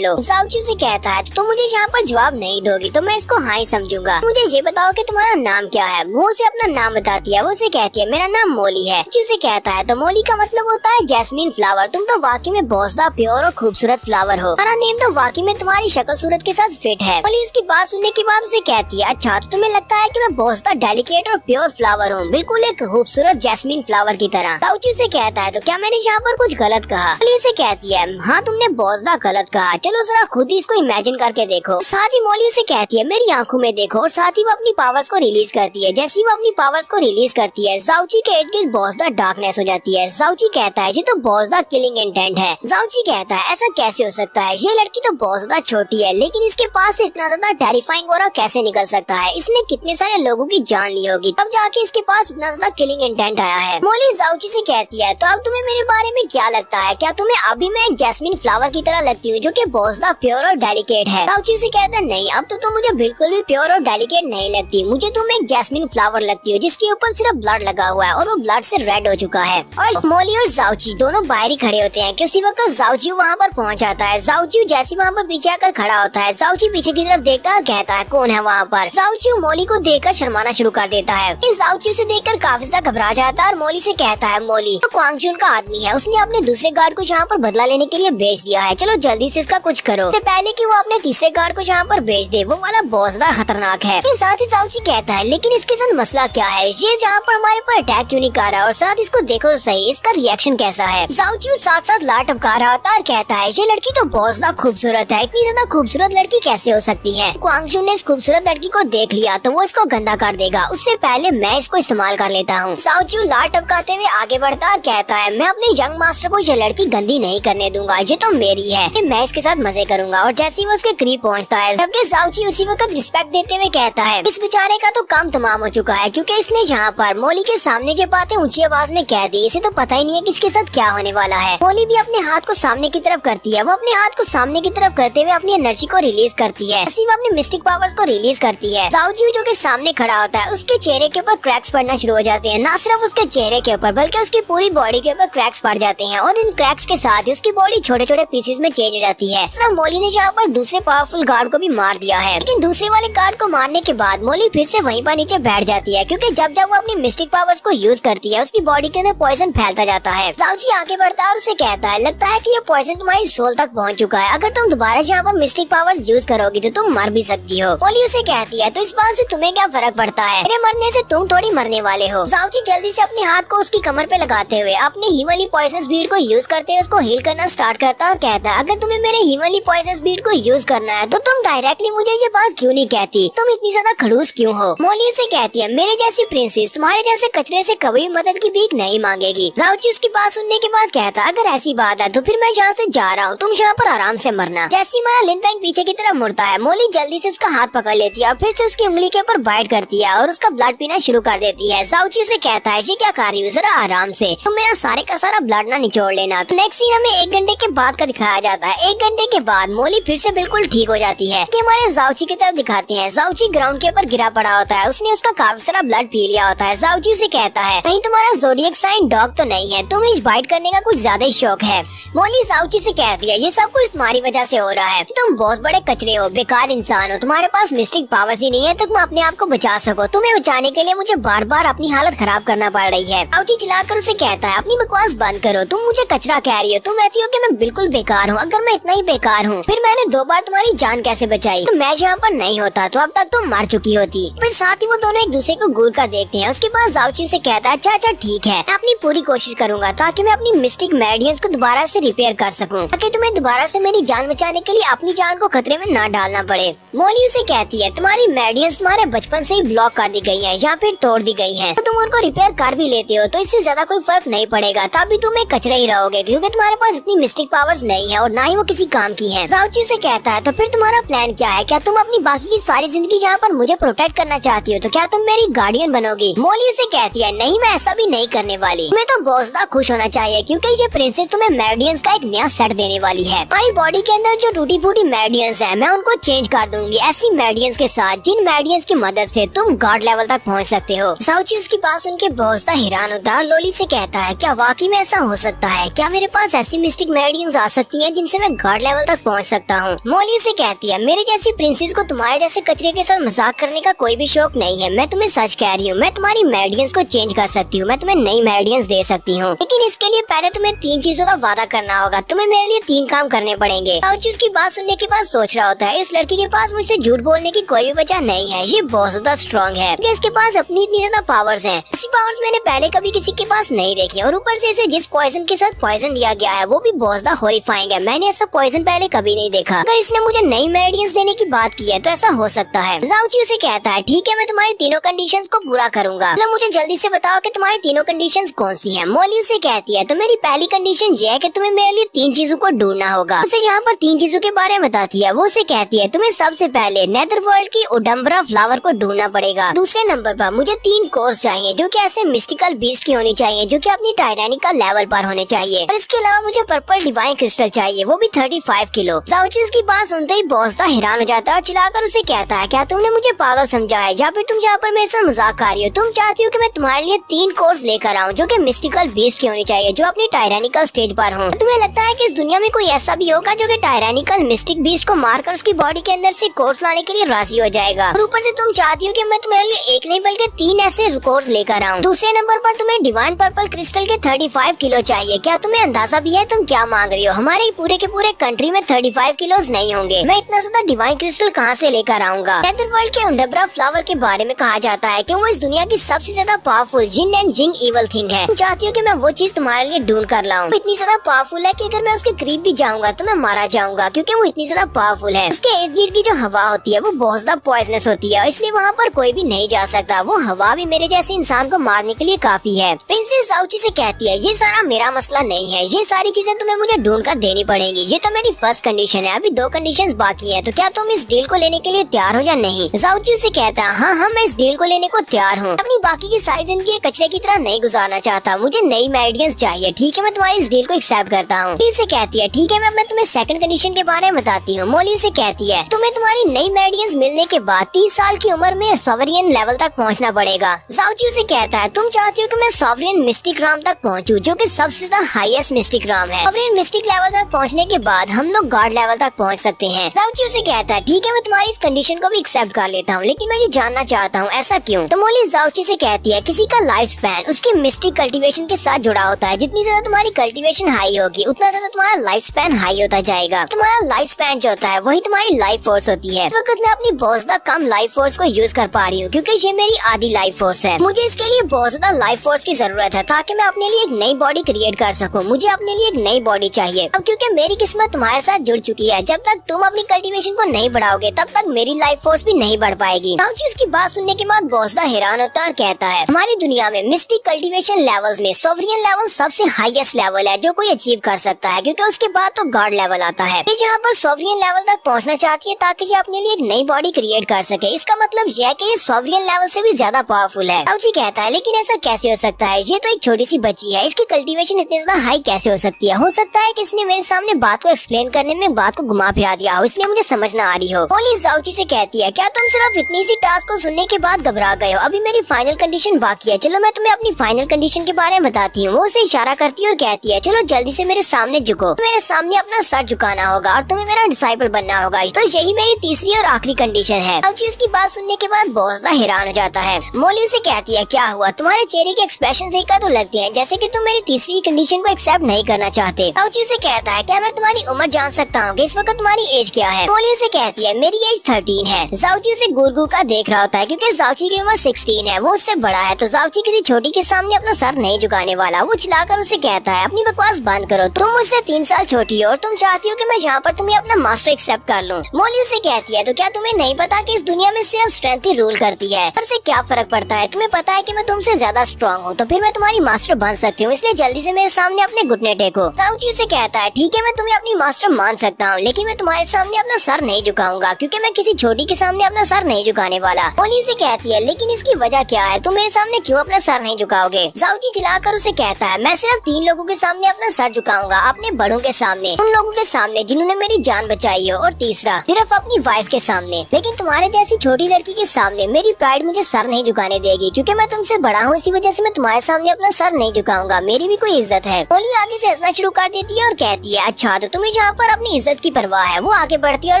लो। साउची उसे कहता है, तो तुम मुझे यहाँ पर जवाब नहीं दोगी तो मैं इसको हाँ ही समझूंगा। मुझे ये बताओ कि तुम्हारा नाम क्या है? वो उसे अपना नाम बताती है। वो उसे कहती है, मेरा नाम मोली है। उसे कहता है, तो मोली का मतलब होता है जैस्मीन फ्लावर। तुम तो वाकई में बहुत ज्यादा प्योर और खूबसूरत फ्लावर हो। तुम्हारा नेम तो वाकई में तुम्हारी शक्ल सूरत के साथ फिट है। मोली उसकी बात सुनने के बाद उसे कहती है, अच्छा तो तुम्हें लगता है कि मैं बहुत ज्यादा डेलिकेट और प्योर फ्लावर हूँ, बिल्कुल एक खूबसूरत जैस्मीन फ्लावर की तरह। साउची उसे कहता है, तो क्या मैंने यहाँ पर कुछ गलत कहा? मोली उसे कहती है, हाँ तुमने बहुत ज्यादा गलत कहा, चलो जरा खुद ही इसको इमेजिन करके देखो। साथ ही मोली उसे कहती है, मेरी आंखों में देखो, और साथ ही वो अपनी पावर्स को रिलीज करती है। जैसे वो अपनी पावर्स को रिलीज करती है, साउची के इर्द गिर्द बहुत ज्यादा डार्कनेस हो जाती है। साउची कहता है, ये तो बहुत ज्यादा किलिंग इंटेंट है। साउची कहता है, ऐसा कैसे हो सकता है? ये लड़की तो बहुत ज्यादा छोटी है, लेकिन इसके पास से इतना ज्यादा टेरिफाइंग ऑरा कैसे निकल सकता है? इसने कितने सारे लोगों की जान ली होगी, तब जाके इसके पास इतना ज्यादा किलिंग इंटेंट आया है। मोली साउची से कहती है, तो अब तुम्हें मेरे बारे में क्या लगता है? क्या तुम्हें अभी मैं एक जैस्मिन फ्लावर की तरह लगती हूँ जो कि बहुत ज्यादा प्योर और डेलिकेट है? साउची से कहता है, नहीं, अब तो तुम मुझे बिल्कुल भी प्योर और डेलिकेट नहीं लगती। मुझे तुम एक जैस्मिन फ्लावर लगती हो जिसके ऊपर सिर्फ ब्लड लगा हुआ है और वो ब्लड से रेड हो चुका है। और मोली और जाओची दोनों बाहर ही खड़े होते हैं कि उसी वक्त जाओची वहाँ पर पहुँच जाता है। जाओची जैसे वहाँ पर पीछे आकर खड़ा होता है, जाओची पीछे की तरफ देखता है और कहता है, कौन है वहाँ पर? जाओची मोली को देखकर शर्माना शुरू कर देता है। जाओची उसे देखकर काफी ज्यादा घबरा जाता है और मोली से कहता है, मोली तो क्वांग जुन का आदमी है, उसने अपने दूसरे गार्ड को यहाँ पर बदला लेने के लिए भेज दिया है, चलो जल्दी से इसका कुछ करो, इससे पहले कि वो अपने तीसरे गार्ड को यहाँ पर भेज दे। वो वाला बहुत ज्यादा खतरनाक है। साथ ही जाओची कहता है, लेकिन इसके साथ मसला क्या है? ये जहाँ पर हमारे पर अटैक क्यों नहीं कर रहा? और साथ इसको देखो तो सही, इसका रिएक्शन कैसा है? जाओची साथ साथ लात टपका रहा होता है और कहता है, ये लड़की तो बहुत ज्यादा खूबसूरत है, इतनी ज्यादा खूबसूरत लड़की कैसे हो सकती है? क्वांग जुन ने इस खूबसूरत लड़की को देख लिया तो वो इसको गंदा कर देगा, उससे पहले मैं इसको इस्तेमाल कर लेता हूँ। जाओची लात टपकाते हुए आगे बढ़ता और कहता है, मैं अपने यंग मास्टर को ये लड़की गंदी नहीं करने दूंगा, ये तो मेरी है, मैं इसके साथ मजे करूंगा। और जैसे ही वो उसके करीब पहुँचता है, सबके जाओची उसी वक्त रिस्पेक्ट देते हुए कहता है, इस बेचारे का तो काम तमाम हो चुका है, क्योंकि इसने यहाँ पर मोली के सामने जो बातें ऊंची आवाज में कह दी, इसे तो पता ही नहीं है कि इसके साथ क्या होने वाला है। मोली भी अपने हाथ को सामने की तरफ करती है। वो अपने हाथ को सामने की तरफ करते हुए अपनी एनर्जी को रिलीज करती है, वो अपनी मिस्टिक पावर्स को रिलीज करती है। जाओजी जो के सामने खड़ा होता है, उसके चेहरे के ऊपर क्रैक्स पड़ना शुरू हो जाते हैं। न सिर्फ उसके चेहरे के ऊपर बल्कि उसकी पूरी बॉडी के ऊपर क्रैक्स पड़ जाते हैं, और इन क्रैक्स के साथ ही उसकी बॉडी छोटे छोटे पीसेस में चेंज हो जाती है। सिर्फ मोली ने यहाँ पर दूसरे पावरफुल गार्ड को भी मार दिया है, लेकिन दूसरे वाले सारे गार्ड को मारने के बाद मोली फिर से वहीं पर नीचे बैठ जाती है, क्योंकि जब जब वो अपनी मिस्टिक पावर्स को यूज करती है उसकी बॉडी के अंदर पॉइजन फैलता जाता है। जाओची आगे बढ़ता है और उसे कहता है, लगता है कि ये पॉइजन तुम्हारी सोल तक पहुंच चुका है, अगर तुम दोबारा यहाँ पर मिस्टिक पावर्स यूज करोगी तो तुम मर भी सकती हो। मोली उसे कहती है, तो इस बात से तुम्हें क्या फर्क पड़ता है, मेरे मरने से तुम थोड़ी मरने वाले हो। जाओची जल्दी से अपने हाथ को उसकी कमर पे लगाते हुए अपने हीमली पॉइजनस बीड को यूज करते हुए उसको हील करना स्टार्ट करता है और कहता है, अगर तुम्हें मेरे हीमली पॉइजनस बीड को यूज करना है तो तुम डायरेक्टली मुझे ये बात क्यों नहीं कहती, तुम इतनी ज्यादा खड़ूस क्यों हो। मोली से कहती है, मेरे जैसी प्रिंसेस तुम्हारे जैसे कचरे से कभी भी मदद की भीख नहीं मांगेगी। जाओची उसकी बात सुनने के बाद कहता है, अगर ऐसी बात है तो फिर मैं यहाँ से जा रहा हूँ, तुम यहाँ पर आराम से मरना। जैसी मारा लिन फैंग पीछे की तरफ मुड़ता है, मोली जल्दी से उसका हाथ पकड़ लेती है और फिर से उसकी उंगली के ऊपर बाइट करती है और उसका ब्लड पीना शुरू कर देती है। जाओची उसे कहता है, ये क्या कर रही हो, जरा आराम से, तुम मेरा सारे का सारा ब्लड ना निचोड़ लेना। तो नेक्स्ट सीन हमें 1 घंटे के बाद का दिखाया जाता है। 1 घंटे के बाद मोली फिर से बिल्कुल ठीक हो जाती है कि हमारे जाओची की तरफ दिखाते हैं। जाओची ग्राउंड के ऊपर गिरा पड़ा होता है, उसने उसका काफी सारा ब्लड पी लिया होता है। जाओची उसे कहता है, कहीं तुम्हारा ज़ोडिएक साइन डॉग तो नहीं है, तुम्हें इस बाइट करने का कुछ ज्यादा ही शौक है। मोली जाओची से कहती है, ये सब कुछ तुम्हारी वजह से हो रहा है, तुम बहुत बड़े कचरे हो, बेकार इंसान हो, तुम्हारे पास मिस्टिक पावर्स ही नहीं है तुम अपने आप को बचा सको, तुम्हें बचाने के लिए मुझे बार बार अपनी हालत खराब करना पड़ रही है। जाओची चिल्लाकर उसे कहता है, अपनी बकवास बंद करो, तुम मुझे कचरा कह रही हो, तुम कहती हो कि मैं बिल्कुल बेकार हूँ, अगर मैं इतना ही बेकार हूँ फिर मैंने 2 बार तुम्हारी जान कैसे बचाई, तो मैं यहाँ पर नहीं होता तो अब तक तुम मर चुकी होती। फिर साथ ही वो दोनों एक दूसरे को घूर कर देखते हैं। उसके बाद जाओची उसे कहता है, अच्छा ठीक है, मैं अपनी पूरी कोशिश करूंगा ताकि मैं अपनी मिस्टिक मेडियंस को दोबारा से रिपेयर कर सकूं, ताकि तुम्हें दोबारा से मेरी जान बचाने के लिए अपनी जान को खतरे में ना डालना पड़े। मोली उसे कहती है, तुम्हारी मेडियंस तुम्हारे बचपन से ही ब्लॉक कर दी गई है या फिर तोड़ दी गई है, तो तुम उनको रिपेयर कर भी लेते हो तो इससे ज्यादा कोई फर्क नहीं पड़ेगा, तभी तुम एक कचरा ही रहोगे, क्योंकि तुम्हारे पास इतनी मिस्टिक पावर्स नहीं है और ना ही वो किसी काम की है। जाओची उसे कहता है, तो फिर तुम्हारा प्लान क्या है, क्या तुम अपनी बाकी की सारी जिंदगी यहाँ पर मुझे प्रोटेक्ट करना चाहती हो, तो क्या तुम मेरी गार्डियन बनोगी। मोली उसे कहती है, नहीं मैं ऐसा भी नहीं करने वाली, तुम्हें तो बहुत ज्यादा खुश होना चाहिए क्योंकि ये प्रिंसेस तुम्हें मेडियंस का एक नया सेट देने वाली है। हमारी बॉडी के अंदर जो टूटी फूटी मेडियंस है मैं उनको चेंज कर दूंगी ऐसी मेडियंस के साथ जिन मेडियंस की मदद से तुम गॉड लेवल तक पहुँच सकते हो। जाओची उसके पास उनके बहुत ज्यादा हैरान होता है। लोली से कहता है, क्या वाकई में ऐसा हो सकता है, क्या मेरे पास ऐसी मिस्टिक मेडियंस आ सकती हैं जिनसे मैं गॉड लेवल तक पहुँच सकता हूँ। मोली से कहती है, मेरे जैसी प्रिंसेस को तुम्हारे जैसे कचरे के साथ मजाक करने का कोई भी शौक नहीं है, मैं तुम्हें सच कह रही हूँ, मैं तुम्हारी मेडियंस को चेंज कर सकती हूँ, मैं तुम्हें नई मेडियंस दे सकती हूँ, लेकिन इसके लिए पहले तुम्हें 3 चीजों का वादा करना होगा, तुम्हें मेरे लिए 3 काम करने पड़ेंगे। जाओची उसकी बात सुनने के बाद सोच रहा होता है, इस लड़की के पास मुझसे झूठ बोलने की कोई भी वजह नहीं है, ये बहुत ज्यादा स्ट्रॉन्ग है, इसके पास अपनी इतनी ज्यादा पावर्स हैं, ऐसी पावर्स मैंने पहले कभी किसी के पास नहीं देखी, और ऊपर से इसे जिस पॉइजन के साथ पॉइजन दिया गया है वो भी बहुत ज्यादा हॉरिफाइंग है, मैंने ऐसा पॉइजन पहले कभी नहीं देखा, अगर इसने मुझे नई मेडियंस देने की बात की है तो ऐसा हो सकता है। जाओची उसे कहता है, ठीक है मैं तुम्हारी तीनों कंडीशंस को पूरा करूंगा, मतलब मुझे जल्दी से बताओ कि तुम्हारी तीनों कंडीशंस कौन सी हैं। मोली उसे कहती है, तो मेरी पहली कंडीशन ये है कि तुम्हें मेरे लिए 3 चीजों को ढूंढना होगा। उसे यहाँ पर 3 चीजों के बारे में बताती है। वो उसे कहती है, तुम्हें सबसे पहले नेदरवर्ल्ड की उडम्बरा फ्लावर को ढूंढना पड़ेगा। दूसरे नंबर पर मुझे 3 कोर्स चाहिए जो कि ऐसे मिस्टिकल बीस्ट की होनी चाहिए जो कि अपनी टायरानिकल लेवल पर होने चाहिए, और इसके अलावा मुझे पर्पल डिवाइन क्रिस्टल चाहिए, वो भी 35 किलो। जाओची उसकी बात सुनते ही बहुत ज्यादा हैरान हो जाता है और चिल्लाकर उसे कहता है, क्या तुमने मुझे पागल समझा है या फिर तुम यहाँ पर मेरे साथ मजाक कर रही हो, तुम चाहती हो कि मैं तुम्हारे लिए 3 कोर्स लेकर आऊँ जो कि मिस्टिकल बीस्ट की होनी चाहिए जो अपनी टायरानिकल स्टेज पर हो। तुम्हें लगता है कि इस दुनिया में कोई ऐसा भी होगा जो कि टायरानिकल मिस्टिक बीस्ट को मारकर उसकी बॉडी के अंदर से कोर्स लाने के लिए राजी हो जाएगा, और ऊपर से तुम चाहती हो कि मैं तुम्हारे लिए 1 नहीं बल्कि 3 ऐसे कोर्स लेकर आऊँ। दूसरे नंबर पर तुम्हें डिवाइन पर्पल क्रिस्टल के 35 किलो चाहिए। क्या तुम्हें अंदाजा भी है तुम क्या मांग रही हो? हमारे पूरे के पूरे कंट्री में 35 किलोज नहीं होंगे, मैं इतना ज्यादा डिवाइन क्रिस्टल कहाँ से लेकर आऊंगा। नेदरवर्ल्ड के उडम्बरा फ्लावर के बारे में कहा जाता है कि वो इस दुनिया की सबसे ज्यादा पावरफुल जिन एंड जिंग इवल थिंग है। तुम चाहती हो कि मैं वो चीज तुम्हारे लिए ढूंढ कर लाऊं। इतनी ज्यादा पावरफुल है कि अगर मैं उसके करीब भी जाऊंगा तो मैं मारा जाऊंगा, क्योंकि वो इतनी ज्यादा पावरफुल है। उसके इर्द गिर्द की जो हवा होती है वो बहुत ज्यादा पॉइजनस होती है, इसलिए वहाँ पर कोई भी नहीं जा सकता। वो हवा भी मेरे जैसे इंसान को मारने के लिए काफी है। प्रिंसेस जाओची से कहती है, ये सारा मेरा मसला नहीं है, ये सारी चीजें तुम्हें मुझे ढूंढ कर देनी पड़ेंगी, ये तो मेरी फर्स्ट कंडीशन है, अभी 2 कंडीशंस बाकी है, तो क्या तुम इस डील को लेने के लिए तैयार हो या नहीं। जाओची से कहता है, हाँ मैं इस डील को लेने को तैयार हूँ, अपनी बाकी की सारी जिंदगी कचरे की तरह नहीं गुजारना चाहता, मुझे नई मेडियंस चाहिए। ठीक है मैं तुम्हारी इस डील को एक्सेप्ट करता हूँ। से कहती है, ठीक है मैं तुम्हें सेकंड कंडीशन के बारे में बताती हूँ। मोली से कहती है, तुम्हें तुम्हारी नई मेडियंस मिलने के बाद 30 साल की उम्र में सॉवरियन लेवल तक पहुँचना पड़ेगा। जाओची से कहता है, तुम चाहती हो कि मैं सॉवरियन मिस्टिक राम तक पहुँचूं, जो कि सबसे ज्यादा हाईएस्ट मिस्टिक राम है। सॉवरियन मिस्टिक लेवल तक पहुँचने के बाद हम लोग गॉड लेवल तक पहुँच सकते हैं। जाओची से कहता है, ठीक है मैं तुम्हारी इस कंडीशन को भी एक्सेप्ट कर लेता हूँ, लेकिन मैं ये जानना चाहता हूँ ऐसा क्यों। तो मोली जाओची से कहती है किसी का लाइफ स्पैन उसकी मिस्टिक कल्टीवेशन के साथ जुड़ा होता है। जितनी ज्यादा तुम्हारी कल्टीवेशन हाई होगी उतना ज्यादा तुम्हारा लाइफ स्पैन हाई होता जाएगा। तुम्हारा लाइफ स्पैन जो होता है वही तुम्हारी लाइफ फोर्स होती है। इस वक्त मैं अपनी बहुत ज्यादा कम लाइफ फोर्स को यूज कर पा रही हूँ क्योंकि ये मेरी आधी लाइफ फोर्स है। मुझे इसके लिए बहुत ज्यादा लाइफ फोर्स की जरूरत है ताकि मैं अपने लिए एक नई बॉडी क्रिएट कर सकूँ। मुझे अपने लिए एक नई बॉडी चाहिए। अब क्योंकि मेरी किस्मत तुम्हारे साथ जुड़ चुकी है, जब तक तुम अपनी कल्टीवेशन को नहीं बढ़ाओगे तब तक मेरी लाइफ फोर्स भी नहीं बढ़ पाएगी। ताऊची उसकी बात सुनने के बाद बहुत ज्यादा हैरान होता है और कहता है हमारी दुनिया में मिस्टिक कल्टीवेशन लेवल्स में सोवरियन लेवल सबसे हाईएस्ट लेवल है जो कोई अचीव कर सकता है, क्योंकि उसके बाद तो गॉड लेवल आता है। ये जहाँ पर सोवरियन लेवल तक पहुँचना चाहती है ताकि ये अपने लिए एक नई बॉडी क्रिएट कर सके। इसका मतलब यह है कि ये सोवरियन लेवल से भी ज्यादा पावरफुल है। ताऊची कहता है लेकिन ऐसा कैसे हो सकता है, ये तो एक छोटी सी बच्ची है, इसकी कल्टीवेशन इतनी ज्यादा हाई कैसे हो सकती है। हो सकता है कि इसने मेरे सामने बात को एक्सप्लेन करने में बात को घुमा फिरा दिया हो, इसलिए मुझे समझ न आ रही हो। मोली जाओची से कहती है क्या तुम सिर्फ इतनी सी टास्क को सुनने के बाद घबरा गए हो? अभी मेरी फाइनल कंडीशन बाकी है। चलो मैं तुम्हें अपनी फाइनल कंडीशन के बारे में बताती हूँ। वो उसे इशारा करती है और कहती है चलो जल्दी से मेरे सामने झुको, मेरे सामने अपना सर झुकाना होगा और तुम्हें मेरा डिसाइपल बनना होगा। तो यही मेरी तीसरी और आखिरी कंडीशन है। अब उसकी बात सुनने के बाद बहुत ज्यादा हैरान हो जाता है। मोली उसे कहती है क्या हुआ? तुम्हारे चेहरे के एक्सप्रेशन देखकर तो लगते हैं जैसे कि तुम मेरी तीसरी कंडीशन को एक्सेप्ट नहीं करना चाहते। ताऊची उसे कहता है क्या मैं तुम्हारी उम्र जान सकता हूँ कि इस वक्त तुम्हारी एज क्या है? मोली उसे कहती है मेरी एज 13 है। जाओची उसे घूर घूर का देख रहा होता है क्योंकि जाओची की उम्र 16 है, वो उससे बड़ा है। तो जाओची किसी छोटी के सामने अपना सर नहीं झुकाने वाला। वो चिल्लाकर उसे कहता है अपनी बकवास बंद करो, तुम मुझसे 3 साल छोटी हो और तुम चाहती हो कि मैं यहाँ पर तुम्हें अपना मास्टर एक्सेप्ट कर लूँ। मोली उसे कहती है तो क्या तुम्हें नहीं पता कि इस दुनिया में सिर्फ स्ट्रेंथ ही रूल करती है? पर से क्या फर्क पड़ता है? तुम्हें पता है कि मैं तुमसे ज्यादा स्ट्रॉन्ग हूँ, तो फिर मैं तुम्हारी मास्टर बन सकती हूँ, इसलिए जल्दी से मेरे सामने अपने घुटने टेको। जाओची उसे कहता है ठीक है मैं तुम्हें अपनी मास्टर मान सकता हूँ, लेकिन मैं तुम्हारे सामने अपना सर नहीं झुकाऊंगा क्योंकि मैं किसी छोटी के सामने अपना सर नहीं झुकाने वाला। मोली से कहती है लेकिन इसकी वजह क्या है? तुम मेरे सामने क्यों अपना सर नहीं झुकाओगे? जाओची चिल्लाकर उसे कहता है मैं सिर्फ 3 लोगों के सामने अपना सर झुकाऊंगा, अपने बड़ों के सामने, उन लोगों के सामने जिन्होंने मेरी जान बचाई हो, और तीसरा सिर्फ अपनी वाइफ के सामने। लेकिन तुम्हारे जैसी छोटी लड़की के सामने मेरी प्राइड मुझे सर नहीं झुकाने देगी क्योंकि मैं तुमसे बड़ा हूँ, इसी वजह से मैं तुम्हारे सामने अपना सर नहीं झुकाऊंगा, मेरी भी कोई इज्जत है। मोली आगे से हंसना शुरू कर देती है और कहती है अच्छा तो तुम्हें जहाँ पर अपनी इज्जत की परवाह है। वो आगे बढ़ती है और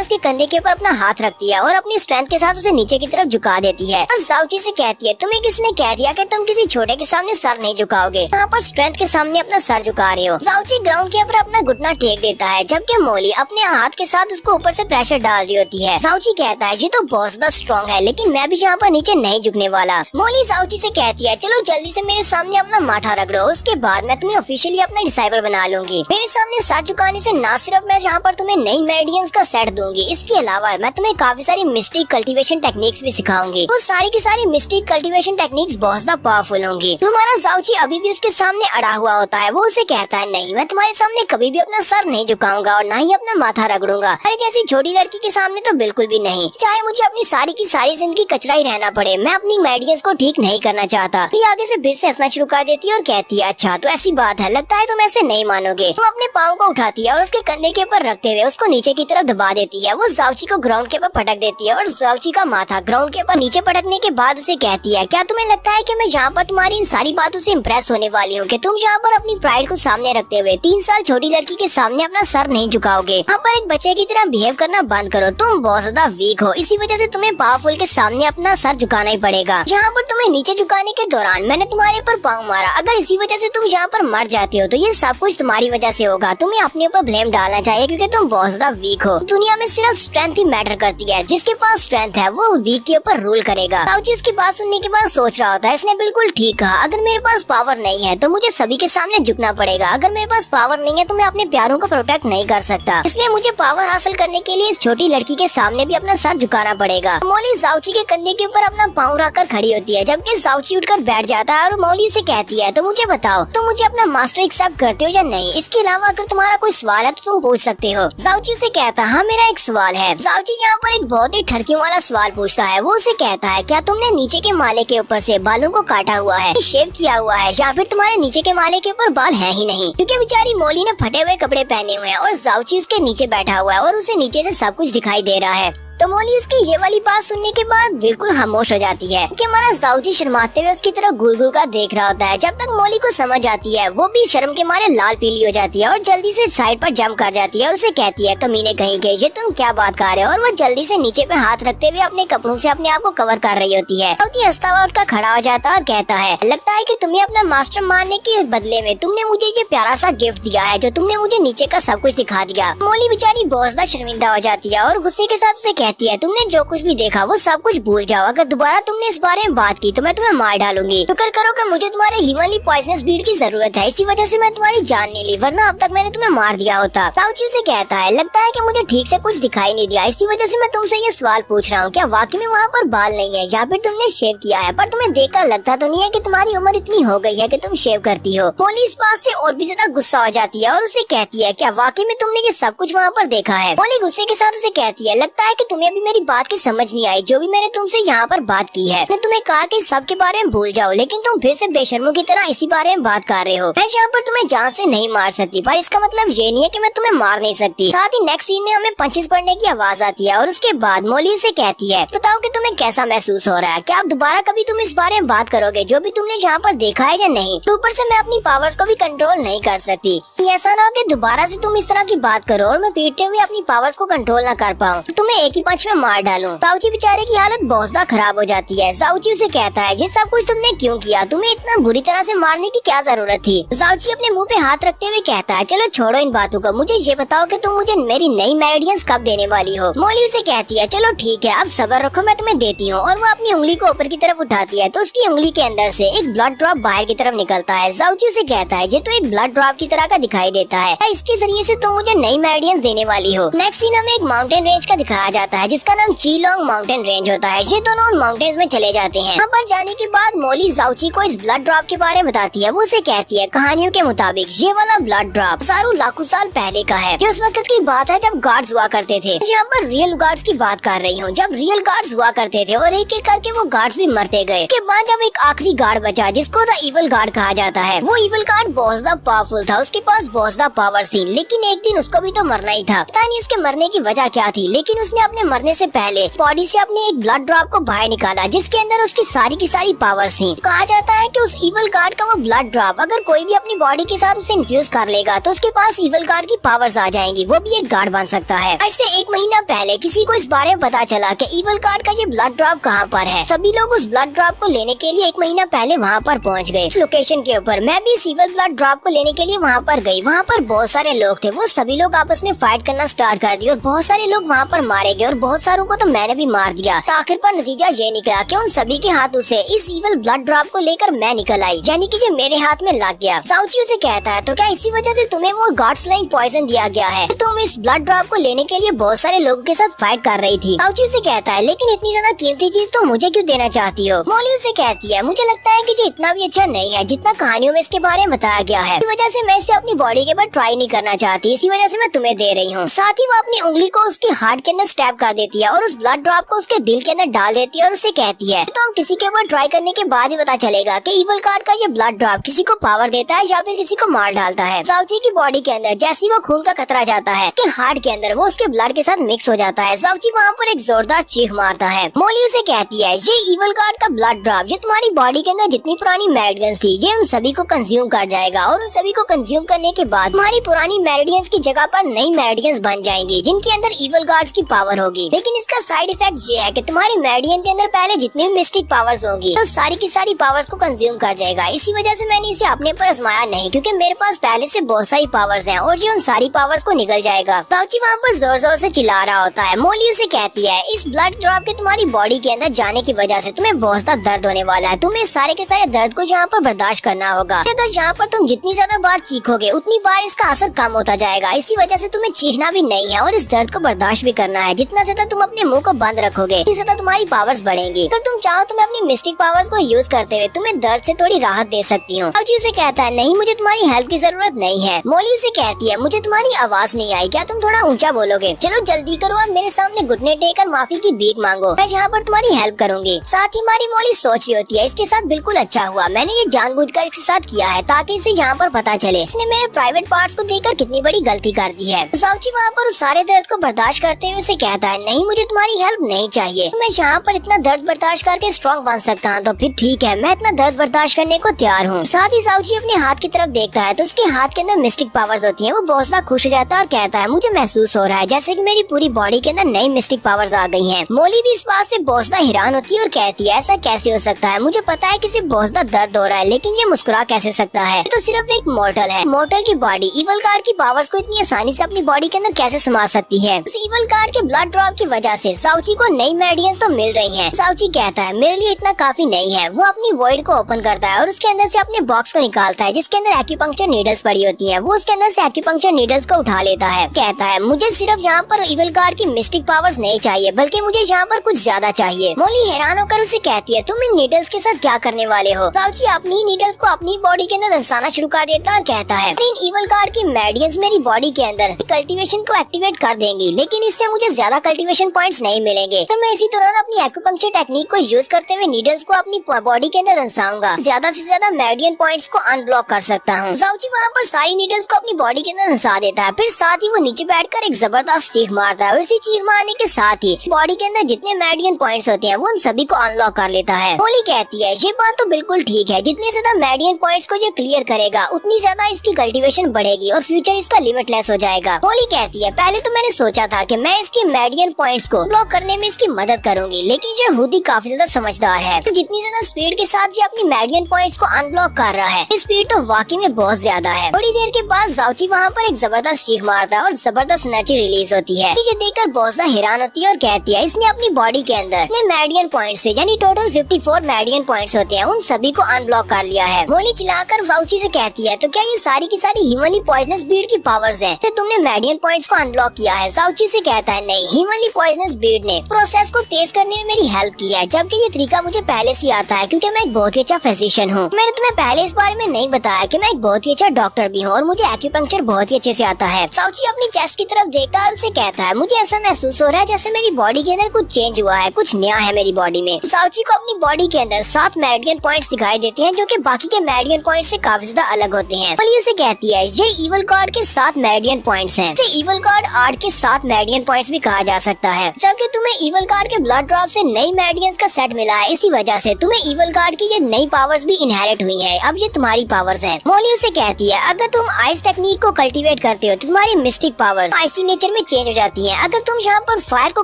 उसके कंधे के ऊपर अपना हाथ रखती है और अपनी स्ट्रेंथ के साथ उसे नीचे की तरफ झुका देती है। और जाओची से कहती है तुम्हें किसने कह दिया कि तुम किसी छोटे के सामने सर नहीं झुकाओगे? यहाँ पर स्ट्रेंथ के सामने अपना सर झुका रहे हो। जाओची ग्राउंड के ऊपर अपना घुटना टेक देता है जबकि मोली अपने हाथ के साथ उसको ऊपर से प्रेशर डाल रही होती है। जाओची कहता है ये तो बहुत ज्यादा स्ट्रॉन्ग है, लेकिन मैं भी यहाँ पर नीचे नहीं झुकने वाला। मोली जाओची से कहती है चलो जल्दी से मेरे सामने अपना माथा रगड़ो, उसके बाद मैं तुम्हें ऑफिशियली अपना डिसाइबल बना लूंगी। मेरे सामने सर झुकाने से न सिर्फ मैं यहाँ पर तुम्हें नई मेडियंस का सेट दूंगी, इसके अलावा मैं तुम्हें काफी सारी मिस्टिक कल्टीवेशन टेक्निक्स भी सिखाऊंगी। वो सारी की सारी मिस्टिक कल्टीवेशन टेक्निक्स बहुत ज्यादा पावरफुल होंगी। तुम्हारा जाओची अभी भी उसके सामने अड़ा हुआ होता है। वो उसे कहता है नहीं मैं तुम्हारे सामने कभी भी अपना सर नहीं झुकाऊंगा और न ही अपना माथा रगड़ूंगा। अरे जैसी छोटी लड़की के सामने तो बिल्कुल भी नहीं, चाहे मुझे अपनी सारी की सारी जिंदगी कचरा ही रहना पड़े, मैं अपनी मेडियंस को ठीक नहीं करना चाहता। फिर आगे से फिर से हंसना शुरू कर देती है और कहती है अच्छा तो ऐसी बात है, लगता है तुम ऐसे नहीं मानोगे। वो अपने पाँव को उठाती है और उसके कंधे के ऊपर रखते हुए उसको नीचे की तरफ दबा देती है। वो जाओची को ग्राउंड के ऊपर पटक देती है और जाओची का माथा ग्राउंड के ऊपर नीचे पटकने के बाद उसे कहती है क्या तुम्हें लगता है कि मैं यहाँ पर तुम्हारी इन सारी बातों से इम्प्रेस होने वाली हूँ कि तुम यहाँ पर अपनी प्राइड को सामने रखते हुए 3 साल छोटी लड़की के सामने अपना सर नहीं झुकाओगे? यहाँ पर एक बच्चे की तरह बिहेव करना बंद करो, तुम बहुत ज्यादा वीक हो, इसी वजह से तुम्हें पावरफुल के सामने अपना सर झुकाना ही पड़ेगा। यहाँ पर तुम्हें नीचे झुकाने के दौरान मैंने तुम्हारे ऊपर पाँव मारा, अगर इसी वजह से तुम यहाँ पर मर जाते हो तो ये सब कुछ तुम्हारी वजह से होगा। तुम्हें अपने ऊपर ब्लेम डालना चाहिए क्योंकि तुम बहुत ज्यादा वीक हो। दुनिया में सिर्फ स्ट्रेंथ ही मैटर करती है, जिसके पास स्ट्रेंथ है वो वीक के ऊपर रूल करेगा। ताऊची उसकी बात सुनने के बाद सोच रहा होता है इसने बिल्कुल ठीक कहा, अगर मेरे पास पावर नहीं है तो मुझे सभी के सामने झुकना पड़ेगा, अगर मेरे पास पावर नहीं है तो मैं अपने प्यारों को प्रोटेक्ट नहीं कर सकता, इसलिए मुझे पावर हासिल करने के लिए इस छोटी लड़की के सामने भी अपना सर झुकाना पड़ेगा। मोली जाओची के कंधे के ऊपर अपना पाँव रखकर खड़ी होती है जबकि जाओची उठकर बैठ जाता है और मोली से कहती है तो मुझे बताओ तुम मुझे अपना मास्टर एक्सेप्ट करते हो या नहीं? इसके अलावा अगर तुम्हारा कोई सवाल है तो तुम पूछ सकते हो। जाओची से कहता हाँ मेरा एक सवाल है। जाओची यहाँ पर एक बहुत ही ठरकियों वाला सवाल पूछता है। वो उसे कहता है क्या तुमने नीचे के माले के ऊपर से बालों को काटा हुआ है, शेव किया हुआ है, या फिर तुम्हारे नीचे के माले के ऊपर बाल है ही नहीं? क्योंकि बेचारी मोली ने फटे हुए कपड़े पहने हुए हैं और जाओची उसके नीचे बैठा हुआ है और उसे नीचे से सब कुछ दिखाई दे रहा है। तो मोली उसकी ये वाली बात सुनने के बाद बिल्कुल खामोश हो जाती है कि हमारा जाऊजी शर्माते हुए उसकी तरफ घूर घूर कर देख रहा होता है। जब तक मोली को समझ आती है वो भी शर्म के मारे लाल पीली हो जाती है और जल्दी से साइड पर जंप कर जाती है और उसे कहती है, कमीने कहीं के, ये तुम क्या बात कर रहे हो। और वो जल्दी से नीचे पे हाथ रखते हुए अपने कपड़ों से अपने आप को कवर कर रही होती है। जाऊजी हंसता हुआ उठकर खड़ा हो जाता है और कहता है, लगता है कि तुम्हें अपना मास्टर मानने के बदले में तुमने मुझे ये प्यारा सा गिफ्ट दिया है जो तुमने मुझे नीचे का सब कुछ दिखा दिया। मोली बेचारी बहुत ज्यादा शर्मिंदा हो जाती है और गुस्से के साथ उसे कहती है, तुमने जो कुछ भी देखा वो सब कुछ भूल जाओ। अगर दोबारा तुमने इस बारे में बात की तो मैं तुम्हें मार डालूंगी। शुक्र करो कि मुझे तुम्हारे ह्यूमनली पॉइजनस ब्रीड की जरूरत है, इसी वजह से मैं तुम्हारी जान नहीं ली, वरना अब तक मैंने तुम्हें मार दिया होता। जाऊजी उसे कहता है, लगता है कि मुझे ठीक से कुछ दिखाई नहीं दिया, इसी वजह से मैं तुमसे ये सवाल पूछ रहा हूँ, क्या वाकई में वहाँ पर बाल नहीं है या फिर तुमने शेव किया है? पर तुम्हें देखकर लगता तो नहीं है कि तुम्हारी उम्र इतनी हो गई है कि तुम शेव करती हो। मोली इस बात से और भी ज्यादा गुस्सा हो जाती है और उसे कहती है, क्या वाकई में तुमने ये सब कुछ वहाँ पर देखा है? मोली गुस्से के साथ उसे कहती है, लगता है कि तुम्हें अभी मेरी बात की समझ नहीं आई, जो भी मैंने तुमसे यहाँ पर बात की है। मैंने तुम्हें कहा कि सब के बारे में भूल जाओ, लेकिन तुम फिर से बेशर्मों की तरह इसी बारे में बात कर रहे हो। मैं यहाँ पर तुम्हें जान से नहीं मार सकती, पर इसका मतलब ये नहीं है कि मैं तुम्हें मार नहीं सकती। साथ ही नेक्स्ट सीन में हमें पंचेस पड़ने की आवाज आती है और उसके बाद मोली उसे कहती है, बताओ कि तुम्हें कैसा महसूस हो रहा है, क्या आप दोबारा कभी तुम इस बारे में बात करोगे जो भी तुमने यहाँ पर देखा है या नहीं? ऊपर से मैं अपनी पावर्स को भी कंट्रोल नहीं कर सकती, ऐसा ना हो कि दोबारा से तुम इस तरह की बात करो और मैं पीटते हुए अपनी पावर्स को कंट्रोल ना कर पाऊँ, तुम्हें एक ही पंच में मार डालूं। जाऊजी बेचारे की हालत बहुत ज्यादा खराब हो जाती है। जाऊजी उसे कहता है, ये सब कुछ तुमने क्यों किया? तुम्हें इतना बुरी तरह से मारने की क्या जरूरत थी? जाऊजी अपने मुंह पे हाथ रखते हुए कहता है, चलो छोड़ो इन बातों को, मुझे ये बताओ कि तुम मुझे मेरी नई मेरिडियंस कब देने वाली हो? मोली उसे कहती है, चलो ठीक है, अब सब्र रखो, मैं तुम्हें देती हूँ। और वो अपनी उंगली को ऊपर की तरफ उठाती है तो उसकी उंगली के अंदर से एक ब्लड ड्रॉप बाहर की तरफ निकलता है। जाऊजी उसे कहता है, ये तो एक ब्लड ड्रॉप की तरह का दिखाई देता है, इसके जरिए से तुम मुझे नई मेरिडियंस देने वाली हो। नेक्स्ट सीन हमें एक माउंटेन रेंज का दिखाया जाता है जिसका नाम चीलोंग माउंटेन रेंज होता है। ये दोनों उन माउंटेन्स में चले जाते हैं। यहाँ पर जाने के बाद मोली जाऊजी को इस ब्लड ड्रॉप के बारे में बताती है। वो उसे कहती है, कहानियों के मुताबिक ये वाला ब्लड ड्रॉप हजारों लाखों साल पहले का है। ये उस वक्त की बात है जब गार्ड्स हुआ करते थे। यहाँ पर रियल गार्ड्स की बात कर रही हूँ, जब रियल गार्ड्स हुआ करते थे और एक एक करके वो गार्ड्स भी मरते गए। के बाद जब एक आखिरी गार्ड बचा जिसको द इविल गार्ड कहा जाता है, वो इविल गार्ड बहुत ज्यादा पावरफुल था, उसके पास बहुत ज्यादा पावर थी, लेकिन एक दिन उसको भी तो मरना ही था। पता नहीं उसके मरने की वजह क्या थी, लेकिन उसने अपने मरने से पहले बॉडी से अपने एक ब्लड ड्रॉप को बाहर निकाला जिसके अंदर उसकी सारी की सारी पावर्स थी। कहा जाता है कि उस इविल गार्ड का वो ब्लड ड्रॉप अगर कोई भी अपनी बॉडी के साथ उसे इन्फ्यूज कर लेगा तो उसके पास इविल गार्ड की पावर्स आ जाएंगी, वो भी एक गार्ड बन सकता है। ऐसे एक महीना पहले किसी को इस बारे में पता चला कि इविल गार्ड का ये ब्लड ड्रॉप कहाँ पर है। सभी लोग उस ब्लड ड्रॉप को लेने के लिए एक महीना पहले वहाँ पर पहुँच गए। इस लोकेशन के ऊपर मैं भी इस इविल ब्लड ड्रॉप को लेने के लिए वहाँ पर गई। वहाँ पर बहुत सारे लोग थे, वो सभी लोग आपस में फाइट करना स्टार्ट कर दिया और बहुत सारे लोग वहाँ पर मारे गए और बहुत सारों को तो मैंने भी मार दिया। तो आखिर पर नतीजा ये निकला कि उन सभी के हाथों से इस इविल ब्लड ड्रॉप को लेकर मैं निकल आई, यानी कि ये मेरे हाथ में लग गया। जाऊजी उसे कहता है, तो क्या इसी वजह से तुम्हें वो गॉड्स लाइक पॉइजन दिया गया है? तुम इस ब्लड ड्रॉप को लेने के लिए बहुत सारे लोगों के साथ फाइट कर रही थी। जाऊजी उसे कहता है, लेकिन इतनी ज्यादा कीमती चीज तो मुझे क्यों देना चाहती हो? मोली उसे कहती है, मुझे लगता है कि ये इतना भी अच्छा नहीं है जितना कहानियों में इसके बारे में बताया गया है, इस वजह से मैं इसे अपनी बॉडी के ऊपर ट्राई नहीं करना चाहती, इसी वजह से मैं तुम्हें दे रही हूँ। साथ ही वो अपनी उंगली को उसके हार्ट के अंदर स्टैब कर देती है और उस ब्लड ड्रॉप को उसके दिल के अंदर डाल देती है और उसे कहती है, तो हम किसी के ऊपर ट्राई करने के बाद ही पता चलेगा कि इविल गार्ड का ये ब्लड ड्रॉप किसी को पावर देता है या फिर किसी को मार डालता है। जाऊजी की बॉडी के अंदर जैसे ही वो खून का कतरा जाता है उसके हार्ट के अंदर वो उसके ब्लड के साथ मिक्स हो जाता है। जाऊजी वहाँ पर एक जोरदार चीख मारता है। मोली उसे कहती है, ये इविल गार्ड का ब्लड ड्रॉप ये तुम्हारी बॉडी के अंदर जितनी पुरानी मेरिडियंस थी ये उन सभी को कंज्यूम कर जाएगा और उन सभी को कंज्यूम करने के बाद तुम्हारी पुरानी मेरिडियंस की जगह पर नई मेरिडियंस बन जाएंगी जिनके अंदर इविल गार्ड्स की पावर होगी। लेकिन इसका साइड इफेक्ट ये है कि तुम्हारी मेरिडियन के अंदर पहले जितनी भी मिस्टिक पावर्स होंगी तो सारी की सारी पावर्स को कंज्यूम कर जाएगा। इसी वजह से मैंने इसे अपने पर आजमाया नहीं, क्योंकि मेरे पास पहले से बहुत सारी पावर्स हैं और ये उन सारी पावर्स को निकल जाएगा। जाऊजी वहाँ पर जोर जोर से चिल्ला रहा होता है। मोली उसे कहती है, इस ब्लड ड्रॉप के तुम्हारी बॉडी के अंदर जाने की वजह से तुम्हें बहुत ज्यादा दर्द होने वाला है। तुम्हें सारे के सारे दर्द को यहाँ पर बर्दाश्त करना होगा। अगर यहाँ पर तुम जितनी ज्यादा बार चीखोगे उतनी बार इसका असर कम होता जाएगा। इसी वजह से तुम्हें चीखना भी नहीं है और इस दर्द को बर्दाश्त भी करना है। जितना ज्यादा तुम अपने मुंह को बंद रखोगे उतनी ज्यादा तुम्हारी पावर्स बढ़ेंगी। अगर तुम चाहो तो मैं अपनी मिस्टिक पावर्स को यूज करते हुए तुम्हें दर्द से थोड़ी राहत दे सकती हूँ। जाऊजी उसे कहता है, नहीं मुझे तुम्हारी हेल्प की जरूरत नहीं है। मोली उसे कहती है, मुझे तुम्हारी आवाज नहीं आई, क्या तुम थोड़ा ऊंचा बोलोगे? चलो जल्दी करो, अब मेरे सामने घुटने टेकर माफी की भीख मांगो, मैं यहाँ पर तुम्हारी हेल्प करूंगी। साथ ही हमारी मोली सोच रही होती है, इसके साथ बिल्कुल अच्छा हुआ, मैंने ये जानबूझकर इसके साथ किया है ताकि इसे यहाँ पर पता चले इसने मेरे प्राइवेट पार्ट्स को देखकर कितनी बड़ी गलती कर दी है। जाऊजी वहाँ पर उस सारे दर्द को बर्दाश्त करते हुए उसे कहता कहता है नहीं मुझे तुम्हारी हेल्प नहीं चाहिए, मैं यहाँ पर इतना दर्द बर्दाश्त करके स्ट्रॉन्ग बन सकता हूँ तो फिर ठीक है, मैं इतना दर्द बर्दाश्त करने को तैयार हूँ। साथ ही साउची अपने हाथ की तरफ देखता है तो उसके हाथ के अंदर मिस्टिक पावर्स होती है। वो बहुत ज्यादा खुश हो जाता है और कहता है मुझे महसूस हो रहा है जैसे कि मेरी पूरी बॉडी के अंदर नई मिस्टिक पावर्स आ गई हैं। मोली भी इस बात से बहुत ज्यादा हैरान होती है और कहती है ऐसा कैसे हो सकता है, मुझे पता है कि इसे बहुत ज्यादा दर्द हो रहा है लेकिन ये मुस्कुरा कैसे सकता है, ये तो सिर्फ एक मॉर्टल है। मॉर्टल की बॉडी इवल कार्ड की पावर्स को इतनी आसानी से अपनी बॉडी के अंदर कैसे समा सकती है। उस इवल कार्ड के ब्लड ड्रॉप की वजह से साउची को नई मेडियंस तो मिल रही हैं। साउची कहता है मेरे लिए इतना काफी नहीं है। वो अपनी वॉइड को ओपन करता है और उसके अंदर से अपने बॉक्स को निकालता है जिसके अंदर एक्यूपंक्चर नीडल्स पड़ी होती हैं। वो उसके अंदर से एक्यूपंक्चर नीडल्स को उठा लेता है। कहता है मुझे सिर्फ यहाँ पर इवल कार्ड की मिस्टिक पावर्स नहीं चाहिए बल्कि मुझे यहाँ पर कुछ ज्यादा चाहिए। मोली हैरान होकर उसे कहती है तुम इन नीडल्स के साथ क्या करने वाले हो। साउची अपनी नीडल्स को अपनी बॉडी के अंदर दंसाना शुरू कर देता है और कहता है इन इवल कार्ड की मेडियंस मेरी बॉडी के अंदर कल्टीवेशन को एक्टिवेट कर देंगी लेकिन इससे मुझे ज्यादा कल्टीवेशन पॉइंट्स नहीं मिलेंगे। तो मैं इसी दौरान अपनी एक्यूपंक्चर टेक्निक को यूज करते हुए नीडल्स को अपनी बॉडी के अंदर दंसाऊंगा, ज्यादा से ज्यादा मेडियन पॉइंट्स को अनब्लॉक कर सकता हूँ। साउची वहाँ पर सारी नीडल्स को अपनी बॉडी के अंदर दंसा देता है। फिर साथ ही वो नीचे बैठकर एक जबरदस्त चीख मारता है और इसी चीख मारने के साथ ही बॉडी के अंदर जितने मेडियन पॉइंट्स होते हैं वो उन सभी को अनलॉक कर लेता है। मोली कहती है ये बात तो बिल्कुल ठीक है, जितने ज्यादा मेडियन पॉइंट्स को ये क्लियर करेगा उतनी ज्यादा इसकी कल्टीवेशन बढ़ेगी और फ्यूचर इसका लिमिटलेस हो जाएगा। मोली कहती है पहले तो मैंने सोचा था कि मैं इसके मेडियन पॉइंट्स को ब्लॉक करने में इसकी मदद करूंगी लेकिन ये खुद ही काफी ज्यादा समझदार है। तो जितनी ज्यादा स्पीड के साथ ये अपनी मेडियन पॉइंट्स को अनब्लॉक कर रहा है स्पीड तो वाकई में बहुत ज्यादा है। थोड़ी देर के बाद साउची वहाँ पर एक जबरदस्त चीख मारता है और जबरदस्त एनर्जी रिलीज होती है। ये देखकर बहुत ज्यादा हैरान होती है और कहती है इसने अपनी बॉडी के अंदर अपने मेडियन पॉइंट्स से यानी टोटल 54 मेडियन पॉइंट्स होते हैं उन सभी को अनब्लॉक कर लिया है। मोली चिल्लाकर साउची से कहती है तो क्या ये सारी की सारी ह्यूमनली पॉइजनस बीड की पावर्स हैं? तो तुमने मेडियन पॉइंट्स को अनब्लॉक किया है। साउची से कहता है नहीं, ह्यूमनली पॉइजनस बीड ने प्रोसेस को तेज करने में मेरी हेल्प की है जबकि ये तरीका मुझे पहले से आता है क्योंकि मैं एक बहुत ही अच्छा फिजिशियन हूँ। मैंने तुम्हें पहले इस बारे में नहीं बताया कि मैं एक बहुत ही अच्छा डॉक्टर भी हूँ और मुझे एक्यूपंक्चर बहुत ही अच्छे से आता है। साउची अपनी चेस्ट की तरफ देखता है और उसे कहता है मुझे ऐसा महसूस हो रहा है जैसे मेरी बॉडी के अंदर कुछ चेंज हुआ है, कुछ नया है मेरी बॉडी में। साउची को अपनी बॉडी के अंदर 7 मेडियन पॉइंट्स दिखाई देते हैं जो कि बाकी के मेडियन पॉइंट से काफी ज्यादा अलग होते हैं। मोली उसे कहती है ये इवल कार्ड के 7 मेडियन पॉइंट्स हैं। इसे इवल कार्ड 8 के 7 मेडियन पॉइंट्स भी कहा जा सकता है। जबकि तुम्हें इवल कार्ड के ब्लड ड्रॉप से नई मेडियंस का सेट मिला है, इसी वजह से तुम्हें इवल कार्ड की ये नई पावर्स भी इनहेरिट हुई है। अब ये तुम्हारी पावर्स हैं। मोली उसे कहती है अगर तुम आइस टेक्निक को कल्टीवेट करते हो तो तुम्हारी मिस्टिक पावर्स आइसी नेचर में चेंज हो जाती हैं। अगर तुम यहाँ पर फायर को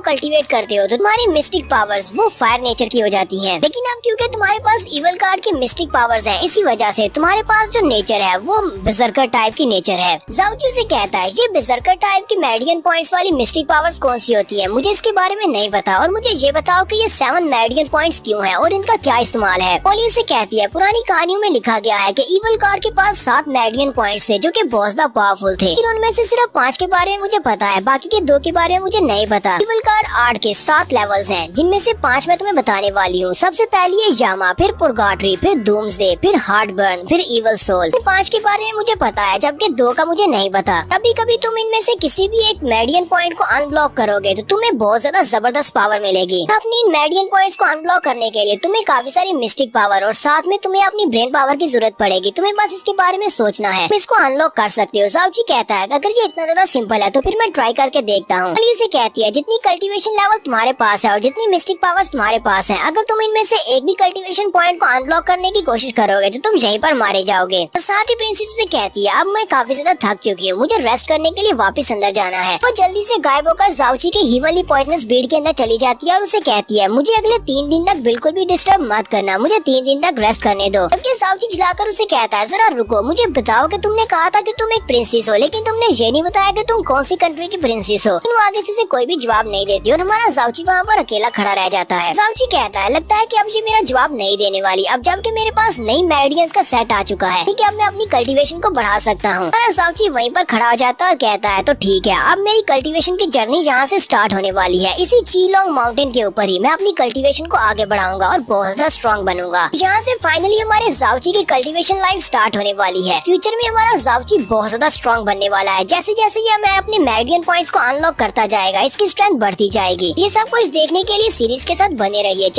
कल्टीवेट करते हो तो तुम्हारी मिस्टिक पावर्स वो फायर नेचर की हो जाती हैं। लेकिन अब क्योंकि तुम्हारे पास इवल कार्ड की मिस्टिक पावर्स हैं, इसी वजह से तुम्हारे पास जो नेचर है वो बर्सर्कर टाइप की नेचर है। साउची से कहता है ये बर्सर्कर टाइप की मेडियन पॉइंट्स वाली मिस्टिक पावर्स कौन सी होती है? मुझे इसके बारे में नहीं पता और मुझे ये बताओ कि ये 7 मेडियन पॉइंट्स क्यों हैं और इनका क्या इस्तेमाल है। मोली उसे कहती है पुरानी कहानियों में लिखा गया है कि इवल कार्ड के पास 7 मेडियन पॉइंट्स थे जो कि बहुत ज्यादा पावरफुल थे। उनमें से सिर्फ 5 के बारे में मुझे पता है, बाकी के 2 के बारे में मुझे नहीं पता। इवल कार्ड 8 के 7 लेवल्स हैं जिनमें से 5 मैं तुम्हें बताने वाली हूँ। सबसे पहले है यामा, फिर पुरगाटरी, फिर डूम्सडे, फिर हार्टबर्न, फिर इवल सोल। 5 के बारे में मुझे पता है जबकि 2 का मुझे नहीं पता। कभी कभी तुम इनमें से किसी भी एक मेडियन पॉइंट को अनब्लॉक करोगे तो तुम्हें बहुत ज्यादा जबरदस्त पावर मिलेगी। अपनी इन मेडियन पॉइंट्स को अनब्लॉक करने के लिए तुम्हें काफी सारी मिस्टिक पावर और साथ में तुम्हें अपनी ब्रेन पावर की जरूरत पड़ेगी। तुम्हें बस इसके बारे में सोचना है, तुम इसको अनलॉक कर सकते हो। साउची कहता है अगर ये इतना ज्यादा सिंपल है तो फिर मैं ट्राई करके देखता हूँ। मोली उसे कहती है जितनी कल्टीवेशन लेवल तुम्हारे पास है और जितनी मिस्टिक पावर्स तुम्हारे पास है, अगर तुम इनमें से एक भी कल्टीवेशन पॉइंट को अनब्लॉक करने की कोशिश करोगे तो तुम यहीं पर मारे जाओगे। और साथ ही प्रिंसेस उसे कहती है अब मैं काफी ज्यादा थक चुकी हूँ, मुझे रेस्ट करने के लिए वापस अंदर जाना है। वो जल्दी से गायब होकर साउची के ह्यूमनली पॉइजनस बीड के अंदर चली जाती है और उसे कहती है मुझे अगले 3 दिन तक बिल्कुल भी डिस्टर्ब मत करना, मुझे 3 दिन तक रेस्ट करने दो। जबकि साउची चिल्लाकर उसे कहता है जरा रुको, मुझे बताओ कि तुमने कहा था कि तुम एक प्रिंसेस हो लेकिन तुमने ये नहीं बताया कि तुम कौन सी कंट्री की प्रिंसेस हो। इन आगे से उसे कोई भी जवाब नहीं देती और हमारा साउची वहाँ पर अकेला खड़ा रह जाता है। साउची कहता है लगता है कि अब ये मेरा जवाब नहीं देने वाली, अब जबकि मेरे पास नई मेडियंस का सेट आ चुका है, ठीक है, अब मैं अपनी कल्टीवेशन को बढ़ा सकता हूँ। साउची वहीं पर खड़ा हो जाता है और कहता है तो ठीक है, अब मेरी कल्टीवेशन की जर्नी यहाँ से स्टार्ट होने वाली है। इसी चीलोंग माउंटेन के ऊपर ही मैं अपनी कल्टीवेशन को आगे बढ़ाऊंगा और बहुत ज्यादा स्ट्रॉन्ग बनूंगा। यहाँ से फाइनली हमारे साउची की कल्टीवेशन लाइफ स्टार्ट होने वाली है। फ्यूचर में हमारा साउची बहुत ज्यादा स्ट्रॉन्ग बनने वाला है। जैसे जैसे ये मैं अपने मेडियन पॉइंट्स को अनलॉक करता जाएगा, इसकी स्ट्रेंथ बढ़ती जाएगी। ये सब कुछ देखने के लिए सीरीज के साथ बने रहिए।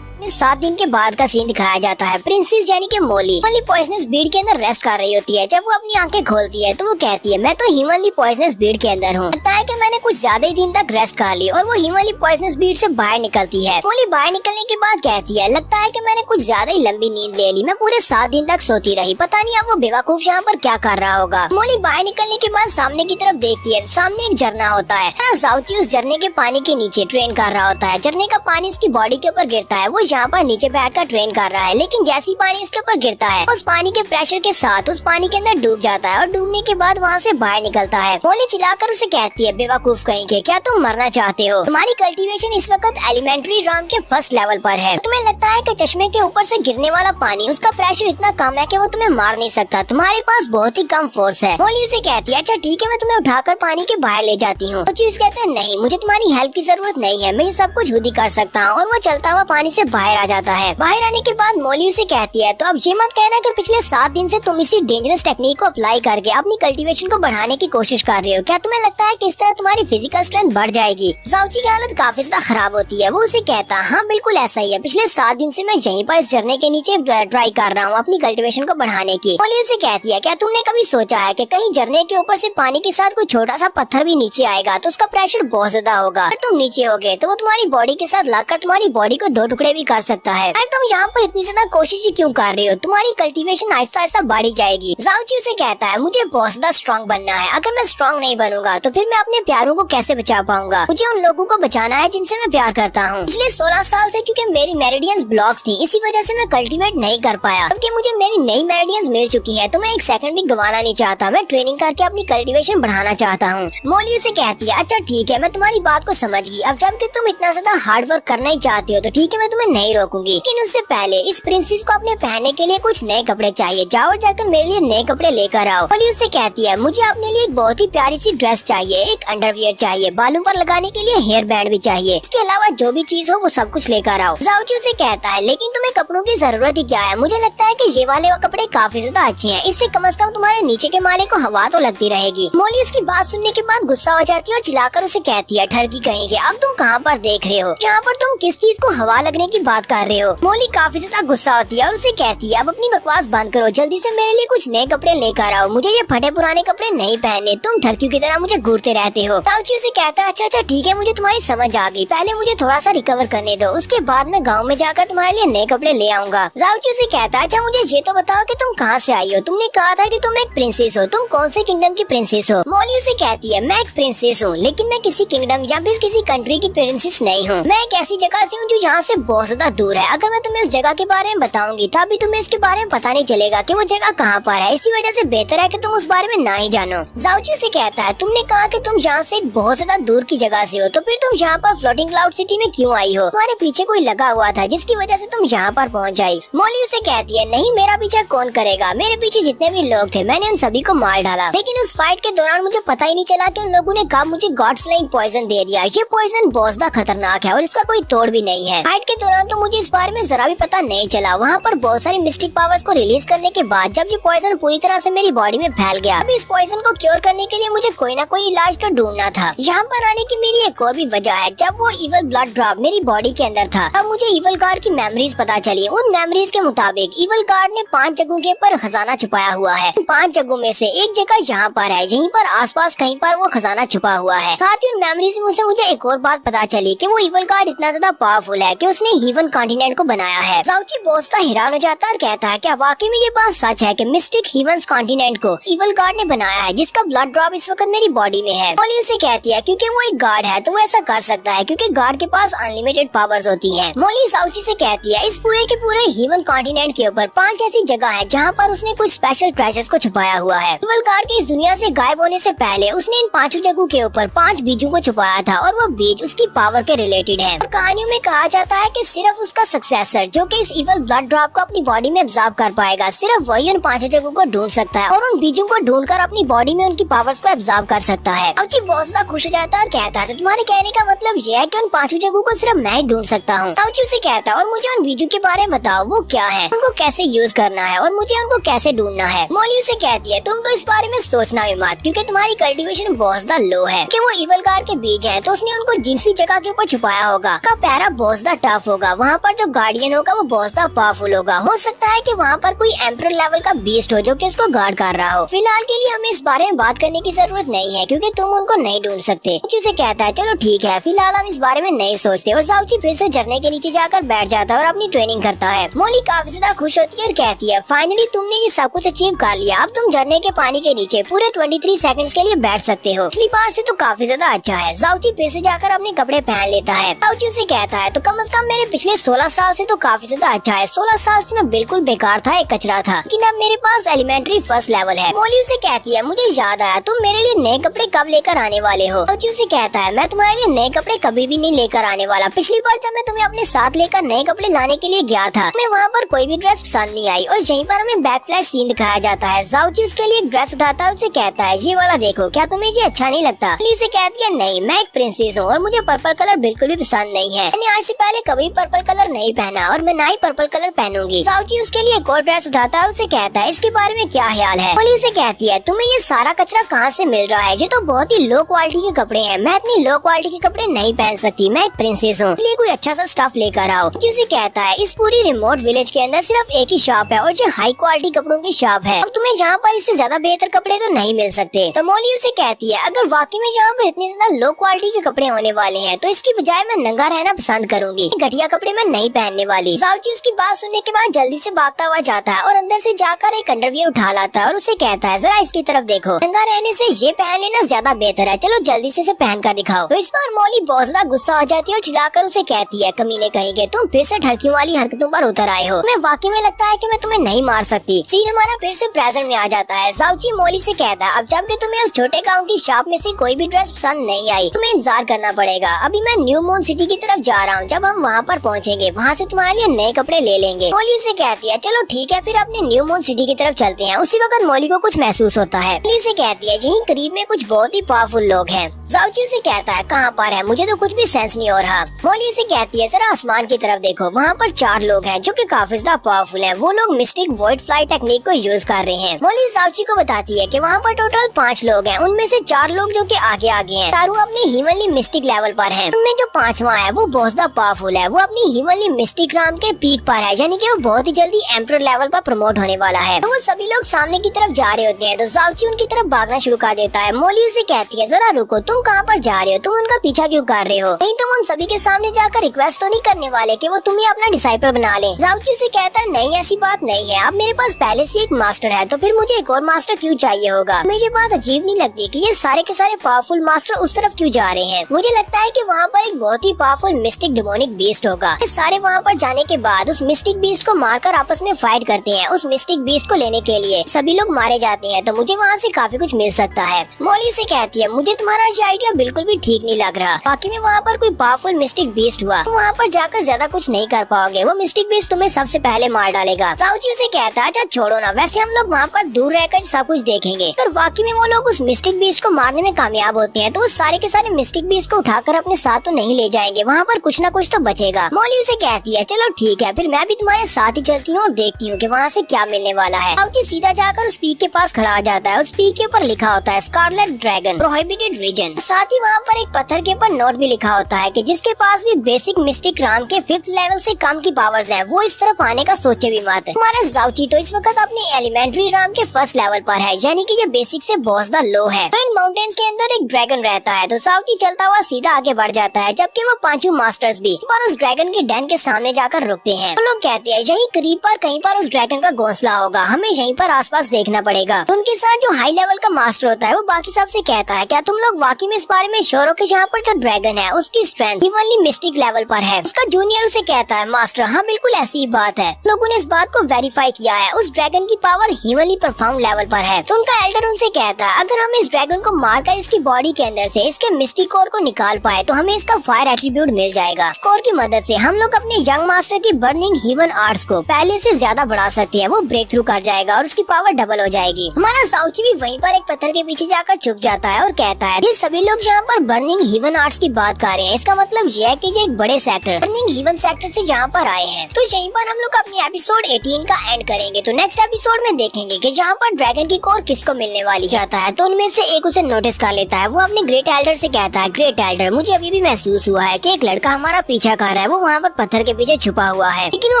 अपने 7 दिन के बाद का सीन दिखाया जाता है। प्रिंसेस यानी कि मोली पॉइजनस बीड के अंदर रेस्ट कर रही होती है। जब वो अपनी आंखें खोलती है तो वो कहती है मैं तो ह्यूमनली पॉइजनस बीड के अंदर हूँ। लगता है कि मैंने कुछ ज्यादा ही दिन तक रेस्ट कर ली और वो ह्यूमनली पॉइजनस बीड से बाहर निकलती है। मोली बाहर निकलने के बाद कहती है लगता है कि मैंने कुछ ज्यादा ही लंबी नींद ले ली, मैं पूरे 7 दिन तक सोती रही। पता नहीं अब वो बेवकूफ यहाँ पर क्या कर रहा होगा। मोली बाहर निकलने के बाद सामने की तरफ देखती है, सामने एक झरना होता है। ज़ाओची उस झरने के पानी के नीचे ट्रेन कर रहा होता है। झरने का पानी उसकी बॉडी के ऊपर गिरता है। वो यहाँ पर नीचे बैठकर ट्रेन कर रहा है, लेकिन जैसी पानी इसके ऊपर गिरता है उस पानी के प्रेशर के साथ उस पानी के अंदर डूब जाता है और डूबने के बाद वहाँ से बाहर निकलता है। मोली चिल्लाकर उसे कहती है बेवकूफ कहीं के, क्या तुम मरना चाहते हो? तुम्हारी कल्टीवेशन इस वक्त एलिमेंट्री राम के फर्स्ट लेवल पर है। तुम्हें लगता है कि चश्मे के ऊपर से गिरने वाला पानी उसका प्रेशर इतना कम है कि वो तुम्हें मार नहीं सकता, तुम्हारे पास बहुत ही कम फोर्स है। मोली उसे कहती है अच्छा ठीक है, मैं तुम्हें उठाकर पानी के बाहर ले जाती हूँ। चीज कहते हैं नहीं, मुझे तुम्हारी हेल्प की जरूरत नहीं है, मैं ये सब कुछ खुद ही कर सकता हूँ। और वो चलता हुआ पानी से बाहर आ जाता है। बाहर आने के बाद मोली उसे कहती है तो अब ये मत कहना कि पिछले 7 दिन से तुम इसी डेंजरस टेक्निक को अप्लाई करके अपनी कल्टीवेशन को बढ़ाने की कोशिश कर रहे हो। क्या तुम्हें लगता है कि इस तरह तुम्हारी फिजिकल स्ट्रेंथ बढ़ जाएगी? ज़ाओची की हालत काफी ज्यादा खराब होती है। वो उसे कहता हाँ बिल्कुल ऐसा ही है, पिछले 7 दिन से मैं यहीं पर इस झरने के नीचे ट्राई कर रहा हूँ अपनी कल्टीवेशन को बढ़ाने की। मोली उसे कहती है क्या तुमने कभी सोचा है कि कहीं झरने के ऊपर से पानी के साथ कोई छोटा सा पत्थर भी नीचे आएगा तो उसका प्रेशर बहुत ज्यादा होगा। अगर तुम नीचे हो गए तो वो तुम्हारी बॉडी के साथ लगकर तुम्हारी बॉडी को 2 टुकड़े भी कर सकता है। तुम यहाँ पर इतनी ज्यादा कोशिश ही क्यों कर रहे हो? तुम्हारी कल्टीवेशन आहिस्ता आहिस्ता बढ़ी जाएगी। ज़ाओची उसे कहता है मुझे बहुत ज्यादा स्ट्रॉन्ग बनना है, अगर मैं स्ट्रॉन्ग नहीं बनूंगा तो फिर मैं अपने प्यारों को कैसे बचा पाऊंगा? मुझे उन लोगों को बचाना है जिनसे मैं प्यार करता हूँ। पिछले 16 साल से क्योंकि मेरी मेरिडियंस ब्लॉक्स थी, इसी वजह से मैं कल्टीवेट नहीं कर पाया। अब कि मुझे मेरी नई मेरिडियंस मिल चुकी है तो मैं एक सेकंड भी गंवाना नहीं चाहता, मैं ट्रेनिंग करके अपनी कल्टीवेशन बढ़ाना चाहता हूँ। मोली उसे कहती है अच्छा ठीक है, मैं तुम्हारी बात को समझ गई। अब जब कि तुम इतना ज्यादा हार्ड वर्क करना ही चाहती हो तो ठीक है, मैं तुम्हें नहीं रोकूंगी, लेकिन उससे पहले इस प्रिंसेस को अपने पहनने के लिए कुछ नए कपड़े चाहिए। जाओ और जाकर मेरे लिए नए कपड़े लेकर आओ। मोली उससे कहती है मुझे अपने लिए एक बहुत ही प्यारी सी ड्रेस चाहिए, एक अंडरवियर चाहिए, बालों पर लगाने के लिए हेयर बैंड भी चाहिए, इसके अलावा जो भी चीज हो वो सब कुछ लेकर आओ। ज़ाओची उसे कहता है लेकिन तुम्हें कपड़ों की जरूरत ही क्या है? मुझे लगता है कि ये वाले कपड़े काफी ज्यादा अच्छे हैं, इससे कम से कम तुम्हारे नीचे के माले को हवा तो लगती रहेगी। मोली इसकी बात सुनने के बाद गुस्सा हो जाती है और चिल्लाकर उसे कहती है ठरकी कहेंगे, अब तुम कहाँ पर देख रहे हो जहाँ पर तुम किस चीज को हवा लगने की बात कर रहे हो? मोली काफी ज्यादा गुस्सा होती है और उसे कहती है अब अपनी बकवास बंद करो, जल्दी से मेरे लिए कुछ नए कपड़े लेकर आओ, मुझे ये फटे पुराने कपड़े नहीं पहनने, तुम ठरकियों की तरह मुझे घूरते रहते हो। ज़ाओची उसे कहता है अच्छा ठीक है, मुझे तुम्हारी समझ आ गई, पहले मुझे थोड़ा सा रिकवर करने दो, उसके बाद मैं गाँव में जाकर तुम्हारे लिए नए कपड़े ले आऊंगा। ज़ाओची उसे कहता है अच्छा मुझे ये तो बताओ कि तुम कहाँ से आई हो? तुमने कहा था कि तुम एक प्रिंसेस हो, तुम कौन से किंगडम की प्रिंसेस हो? मोली उसे कहती है मैं एक प्रिंसेस हूँ, लेकिन मैं किसी किंगडम या फिर किसी कंट्री की प्रिंसेस नहीं हूँ, मैं एक ऐसी जगह से हूँ जो यहाँ से बहुत ज्यादा दूर है। अगर मैं तुम्हें उस जगह के बारे में बताऊंगी तभी तुम्हें इसके बारे में पता नहीं चलेगा कि वो जगह कहाँ पर है, इसी वजह से बेहतर है कि तुम उस बारे में ना ही जानो। ज़ाओची से कहता है तुमने कहा कि तुम यहाँ से बहुत ज्यादा दूर की जगह से हो, तो फिर तुम यहाँ पर फ्लोटिंग क्लाउड सिटी में क्यों आई हो? तुम्हारे पीछे कोई लगा हुआ था जिसकी वजह से तुम यहाँ पर पहुँच आई। मोली उसे कहती है नहीं, मेरा पीछा कौन करेगा, मेरे पीछे जितने भी लोग थे मैंने उन सभी को मार डाला, लेकिन उस फाइट के दौरान मुझे पता ही नहीं चला कि उन लोगों ने कब मुझे गॉड स्लेइंग पॉइजन दे दिया। ये पॉइजन बहुत ज्यादा खतरनाक है और इसका कोई तोड़ भी नहीं है। फाइट के दौरान तो मुझे इस बारे में जरा भी पता नहीं चला। वहाँ पर बहुत सारी मिस्टिक पावर्स को रिलीज करने के बाद जब ये पॉइजन पूरी तरह से मेरी बॉडी में फैल गया, अब इस पॉइजन को क्योर करने के लिए मुझे कोई ना कोई इलाज तो ढूंढना था। यहाँ पर आने की मेरी एक और भी वजह है, जब वो इवल ब्लड ड्रॉप मेरी बॉडी के अंदर था तब मुझे इवल गार्ड की मेमोरीज पता चली। उन मेमोरीज के मुताबिक इवल गार्ड ने 5 जगहों के ऊपर खजाना छुपाया हुआ है। 5 जगहों में से एक जगह यहाँ पर है, यहीं पर आसपास कहीं पर वो खजाना छुपा हुआ है। साथ ही उन मेमोरीज में से मुझे एक और बात पता चली कि वो इवल गार्ड इतना ज्यादा पावरफुल है कि उसने हीवन कॉन्टिनेंट को बनाया है। ज़ाओची बहुत हैरान हो जाता है और कहता है क्या वाकई में ये बात सच है कि मिस्टिक हीवन कॉन्टिनेंट को इवल गार्ड ने बनाया है जिसका ब्लड ड्रॉप इस वक्त मेरी बॉडी में है? मोली उसे कहती है क्योंकि वो एक गार्ड है तो वो ऐसा कर सकता है क्योंकि गार्ड के पास अनलिमिटेड पावर्स होती हैं। मोली ज़ाओची से कहती है इस पूरे के पूरे हीवन कॉन्टिनेंट के ऊपर 5 ऐसी जगह है जहाँ पर उसने कुछ स्पेशल ट्रेजर्स को छुपाया हुआ है। इवल गार्ड के इस दुनिया से गायब होने से पहले उसने इन 5 जगहों के ऊपर 5 बीजों को छुपाया था और वो बीज उसकी पावर के रिलेटेड है। कहानियों में कहा जाता है कि सिर्फ उसका सक्सेसर जो कि इस इवल ब्लड ड्रॉप को अपनी बॉडी में एब्जॉर्ब कर पाएगा, सिर्फ वही उन 5 जगहों को ढूंढ सकता है और उन बीजों को ढूंढकर अपनी बॉडी में उनकी पावर्स को एब्जॉर्ब कर सकता है। ज़ाओची बहुत ज्यादा खुश हो जाता है और कहता है तो तुम्हारे कहने का मतलब ये है कि उन 5 जगहों को सिर्फ मैं ही ढूंढ सकता हूँ? ज़ाओची उसे कहता है और मुझे उन बीजों के बारे में बताओ, वो क्या है, उनको कैसे यूज करना है और मुझे उनको कैसे ढूंढना है? मोली उसे कहती है तुम तो इस बारे में सोचना भी मत क्योंकि तुम्हारी कल्टीवेशन बहुत ज्यादा लो है कि वो इवल गार्ड के बीज है तो उसने उनको जिस भी जगह के ऊपर छुपाया होगा का पैरा बहुत ज्यादा टफ होगा। होगा वहाँ पर जो गार्डियन होगा वो बहुत ज्यादा पावरफुल होगा। हो सकता है कि वहाँ पर कोई एम्परर लेवल का बीस्ट हो जो कि उसको गार्ड कर रहा हो। फिलहाल के लिए हमें इस बारे में बात करने की जरूरत नहीं है क्योंकि तुम उनको नहीं ढूंढ सकते। उसे कहता है चलो ठीक है, फिलहाल हम इस बारे में नहीं सोचते, और जाओची फिर से झरने के नीचे जाकर बैठ जाता है और अपनी ट्रेनिंग करता है। मोली काफी ज्यादा खुश होती है और कहती है फाइनली तुमने ये सब कुछ अचीव कर लिया, अब तुम झरने के पानी के नीचे पूरे 23 सेकंड्स के लिए बैठ सकते हो। पिछली बार से तो काफी ज्यादा अच्छा है। जाओची फिर से जाकर अपने कपड़े पहन लेता है। जाओची उसे कहता है तो कम से कम मेरे पिछले 16 साल से तो काफी ज्यादा अच्छा है। 16 साल से मैं बिल्कुल बेकार था, एक कचरा था, लेकिन अब मेरे पास एलिमेंट्री फर्स्ट लेवल है। मोली उसे कहती है मुझे याद आया, तुम मेरे लिए नए कपड़े कब लेकर आने वाले हो? जाओची उसे कहता है मैं तुम्हारे लिए नए कपड़े कभी भी नहीं लेकर आने वाला। पिछली बार जब मैं तुम्हें अपने साथ लेकर नए कपड़े लाने के लिए गया था, मैं वहाँ पर कोई भी ड्रेस पसंद नहीं आई, और यहीं पर हमें बैक फ्लैश सीन दिखाया जाता है। जाओची उसके लिए एक ड्रेस उठाता है और उसे कहता है ये वाला देखो, क्या तुम्हें ये अच्छा नहीं लगता? उसे कहती है नहीं, मैं एक प्रिंसेस हूँ और मुझे पर्पल कलर बिल्कुल भी पसंद नहीं है। मैंने आज से पहले कभी पर्पल कलर नहीं पहना और मैं ना ही पर्पल कलर पहनूंगी। जाओची उसके लिए एक और ड्रेस उठाता है और उसे कहता है इसके बारे में क्या ख्याल है? मोली उसे कहती है तुम्हें ये सारा कचरा कहाँ से मिल रहा है? ये तो बहुत ही लो क्वालिटी के कपड़े हैं, मैं इतनी लो क्वालिटी के कपड़े नहीं पहन सकती, मैं एक प्रिंसेस हूँ, इसलिए कोई अच्छा सा स्टफ लेकर आओ। उसे कहता है इस पूरी रिमोट विलेज के अंदर सिर्फ एक ही शॉप है और जो हाई क्वालिटी कपड़ों की शॉप है, अब तुम्हें यहाँ पर इससे ज्यादा बेहतर कपड़े तो नहीं मिल सकते। तो मोली उसे कहती है अगर वाकई में यहाँ पर इतने ज्यादा लो क्वालिटी के कपड़े होने वाले हैं तो इसकी बजाय मैं नंगा रहना पसंद करूंगी, घटिया कपड़े मैं नहीं पहनने वाली। जाओची उसकी बात सुनने के बाद जल्दी से भागता हुआ जाता है और अंदर से जाकर एक अंडरवियर उठा लाता है और उसे कहता है जरा इसकी तरफ देखो, नंगा रहने से ये पहन लेना ज्यादा बेहतर है, चलो जल्दी से इसे पहन कर दिखाओ। तो इस बार मोली बहुत ज्यादा गुस्सा हो जाती है और चिल्लाकर उसे कहती है कमीने कहेंगे तुम फिर से ठरकियों वाली हरकतों पर उतर आए हो, मैं वाकई में लगता है कि मैं तुम्हें नहीं मार सकती। सीन हमारा फिर से प्रेजेंट में आ जाता है। जाओची मोली से कहता है अब जब भी तुम्हें उस छोटे गाँव की शॉप में से कोई भी ड्रेस पसंद नहीं आई तुम्हें इंतजार करना पड़ेगा। अभी मैं न्यू मून सिटी की तरफ जा रहा हूँ, जब हम वहाँ पर पहुँचेंगे वहाँ से तुम्हारे लिए नए कपड़े ले लेंगे। मोली से कहती है चलो ठीक है, फिर अपने न्यू मून सिटी की तरफ चलते हैं। उसी वक्त मोली को कुछ महसूस होता है। मोली से कहती है यहीं करीब में कुछ बहुत ही पावरफुल लोग हैं। जाओची से कहता है कहाँ पर है, मुझे तो कुछ भी सेंस नहीं हो रहा। मोली से कहती है जरा आसमान की तरफ देखो, वहाँ पर 4 लोग हैं जो कि काफी ज्यादा पावरफुल हैं। वो लोग मिस्टिक वॉइड फ्लाई टेक्निक को यूज कर रहे हैं। मोली जाओची को बताती है कि वहाँ पर टोटल 5 लोग हैं, उनमें से 4 लोग जो कि आगे हैं, चारों अपने हीवनली मिस्टिक लेवल पर हैं। उनमें जो 5वां है वो बहुत ज्यादा पावरफुल है, वो अपनी हीवनली मिस्टिक राम के पीक पर है, यानी कि वो बहुत ही जल्दी एम्परर लेवल पर प्रमोट होने वाला है। तो वो सभी लोग सामने की तरफ जा रहे होते हैं तो जाओची उनकी तरफ भागना शुरू कर देता है। मोली उसे कहती है जरा रुको, तुम कहाँ पर जा रहे हो, तुम उनका पीछा क्यों कर रहे हो? नहीं तुम उन सभी के सामने जाकर रिक्वेस्ट तो नहीं करने वाले कि वो तुम्हें अपना डिसाइपल बना ले? जाओची उसे कहता है नहीं ऐसी बात नहीं है, अब मेरे पास पहले से एक मास्टर है तो फिर मुझे एक और मास्टर क्यों चाहिए होगा? मुझे बात अजीब नहीं लगती कि ये सारे के सारे पावरफुल मास्टर उस तरफ क्यों जा रहे हैं? मुझे लगता है कि वहाँ पर एक बहुत ही पावरफुल मिस्टिक डेमोनिक बीस्ट होगा। सारे वहाँ पर जाने के बाद उस मिस्टिक बीस्ट को मारकर आपस में फाइट करते हैं। उस मिस्टिक बीस्ट को लेने के लिए सभी लोग मारे जाते हैं तो मुझे वहाँ से काफी कुछ मिल सकता है। मोली से कहती है मुझे तुम्हारा ये आइडिया बिल्कुल भी ठीक नहीं लग रहा, बाकी में वहाँ पर कोई पावरफुल मिस्टिक बीस्ट हुआ तुम वहाँ पर जाकर ज्यादा कुछ नहीं कर पाओगे, वो मिस्टिक बीस्ट तुम्हें सबसे पहले मार डालेगा। जाओची उसे कहता है अच्छा छोड़ो ना, वैसे हम लोग वहाँ पर दूर रहकर सब कुछ देखेंगे। अगर वाकई में वो लोग उस मिस्टिक बीस्ट को मारने में कामयाब होते हैं तो वो सारे के सारे मिस्टिक बीस्ट को उठाकर अपने साथ तो नहीं ले जाएंगे, वहाँ पर कुछ न कुछ तो बचेगा। मोली उसे कहती है चलो ठीक है, फिर मैं भी तुम्हारे साथ ही चलती हूँ और देखती हूँ कि वहाँ से क्या मिलने वाला है। जाओची सीधा जाकर उस पीक के पास खड़ा हो जाता है। उस पीक के ऊपर लिखा होता है स्कारलेट ड्रैगन प्रोहिबिटेड रीजन। साथ ही वहाँ पर एक पत्थर के ऊपर नोट भी लिखा होता है कि जिसके पास भी बेसिक मिस्टिक राम के 5th लेवल से कम की पावर्स हैं, वो इस तरफ आने का सोचे भी मत। हमारा जाओची तो इस वक्त अपने एलिमेंट्री राम के 1st लेवल पर है, यानी कि ये बेसिक से बहुत ज्यादा लो है। तो इन माउंटेन्स के अंदर एक ड्रैगन रहता है तो जाओची चलता हुआ सीधा आगे बढ़ जाता है, जबकि वो 5 मास्टर्स भी पर उस ड्रैगन के डैन के सामने जाकर रुकते हैं। तो लोग कहते हैं यही करीब पर कहीं पर उस ड्रैगन का घोंसला होगा, हमें यहीं पर आसपास देखना पड़ेगा। तो उनके साथ जो हाई लेवल का मास्टर होता है वो बाकी सबसे कहता है क्या तुम लोग वाकई में इस बारे में श्योर हो कि यहाँ पर जो ड्रैगन है उसकी स्ट्रेंथ इवनली मिस्टिक लेवल पर है? उसका जूनियर उसे कहता है मास्टर हाँ बिल्कुल ऐसी ही बात है, लोगों ने इस बात को वेरीफाई किया है, उस ड्रैगन की पावर इवनली परफॉर्म लेवल पर है। तो उनका एल्डर उनसे कहता है अगर हम इस ड्रैगन को मारकर इसकी बॉडी के अंदर से इसके मिस्टिक कोर को निकाल पाए तो हमें इसका फायर एट्रीब्यूट मिल जाएगा। कोर की मदद से हम लोग अपने यंग मास्टर की बर्निंग हीवन आर्ट्स को पहले से ज्यादा बढ़ा सकते हैं, वो ब्रेक थ्रू कर जाएगा और उसकी पावर डबल हो जाएगी। हमारा जाओची भी वहीं पर एक पत्थर के पीछे जाकर छुप जाता है और कहता है ये सभी लोग यहाँ पर बर्निंग हीवन आर्ट्स की बात कर रहे हैं, इसका मतलब ये है कि ये एक बड़े सेक्टर बर्निंग हीवन सेक्टर से यहाँ पर आए हैं। तो यहीं पर हम लोग अपनी एपिसोड 18 का एंड करेंगे। तो नेक्स्ट एपिसोड में देखेंगे कि जहाँ पर ड्रैगन की कोर किसको मिलने वाली जाता है। तो उनमें से एक उसे नोटिस कर लेता है, वो अपने ग्रेट एल्डर से कहता है ग्रेट एल्डर मुझे अभी भी महसूस हुआ है कि एक लड़का हमारा पीछा कर रहा है, वो वो वहाँ पर पत्थर के पीछे छुपा हुआ है, लेकिन वो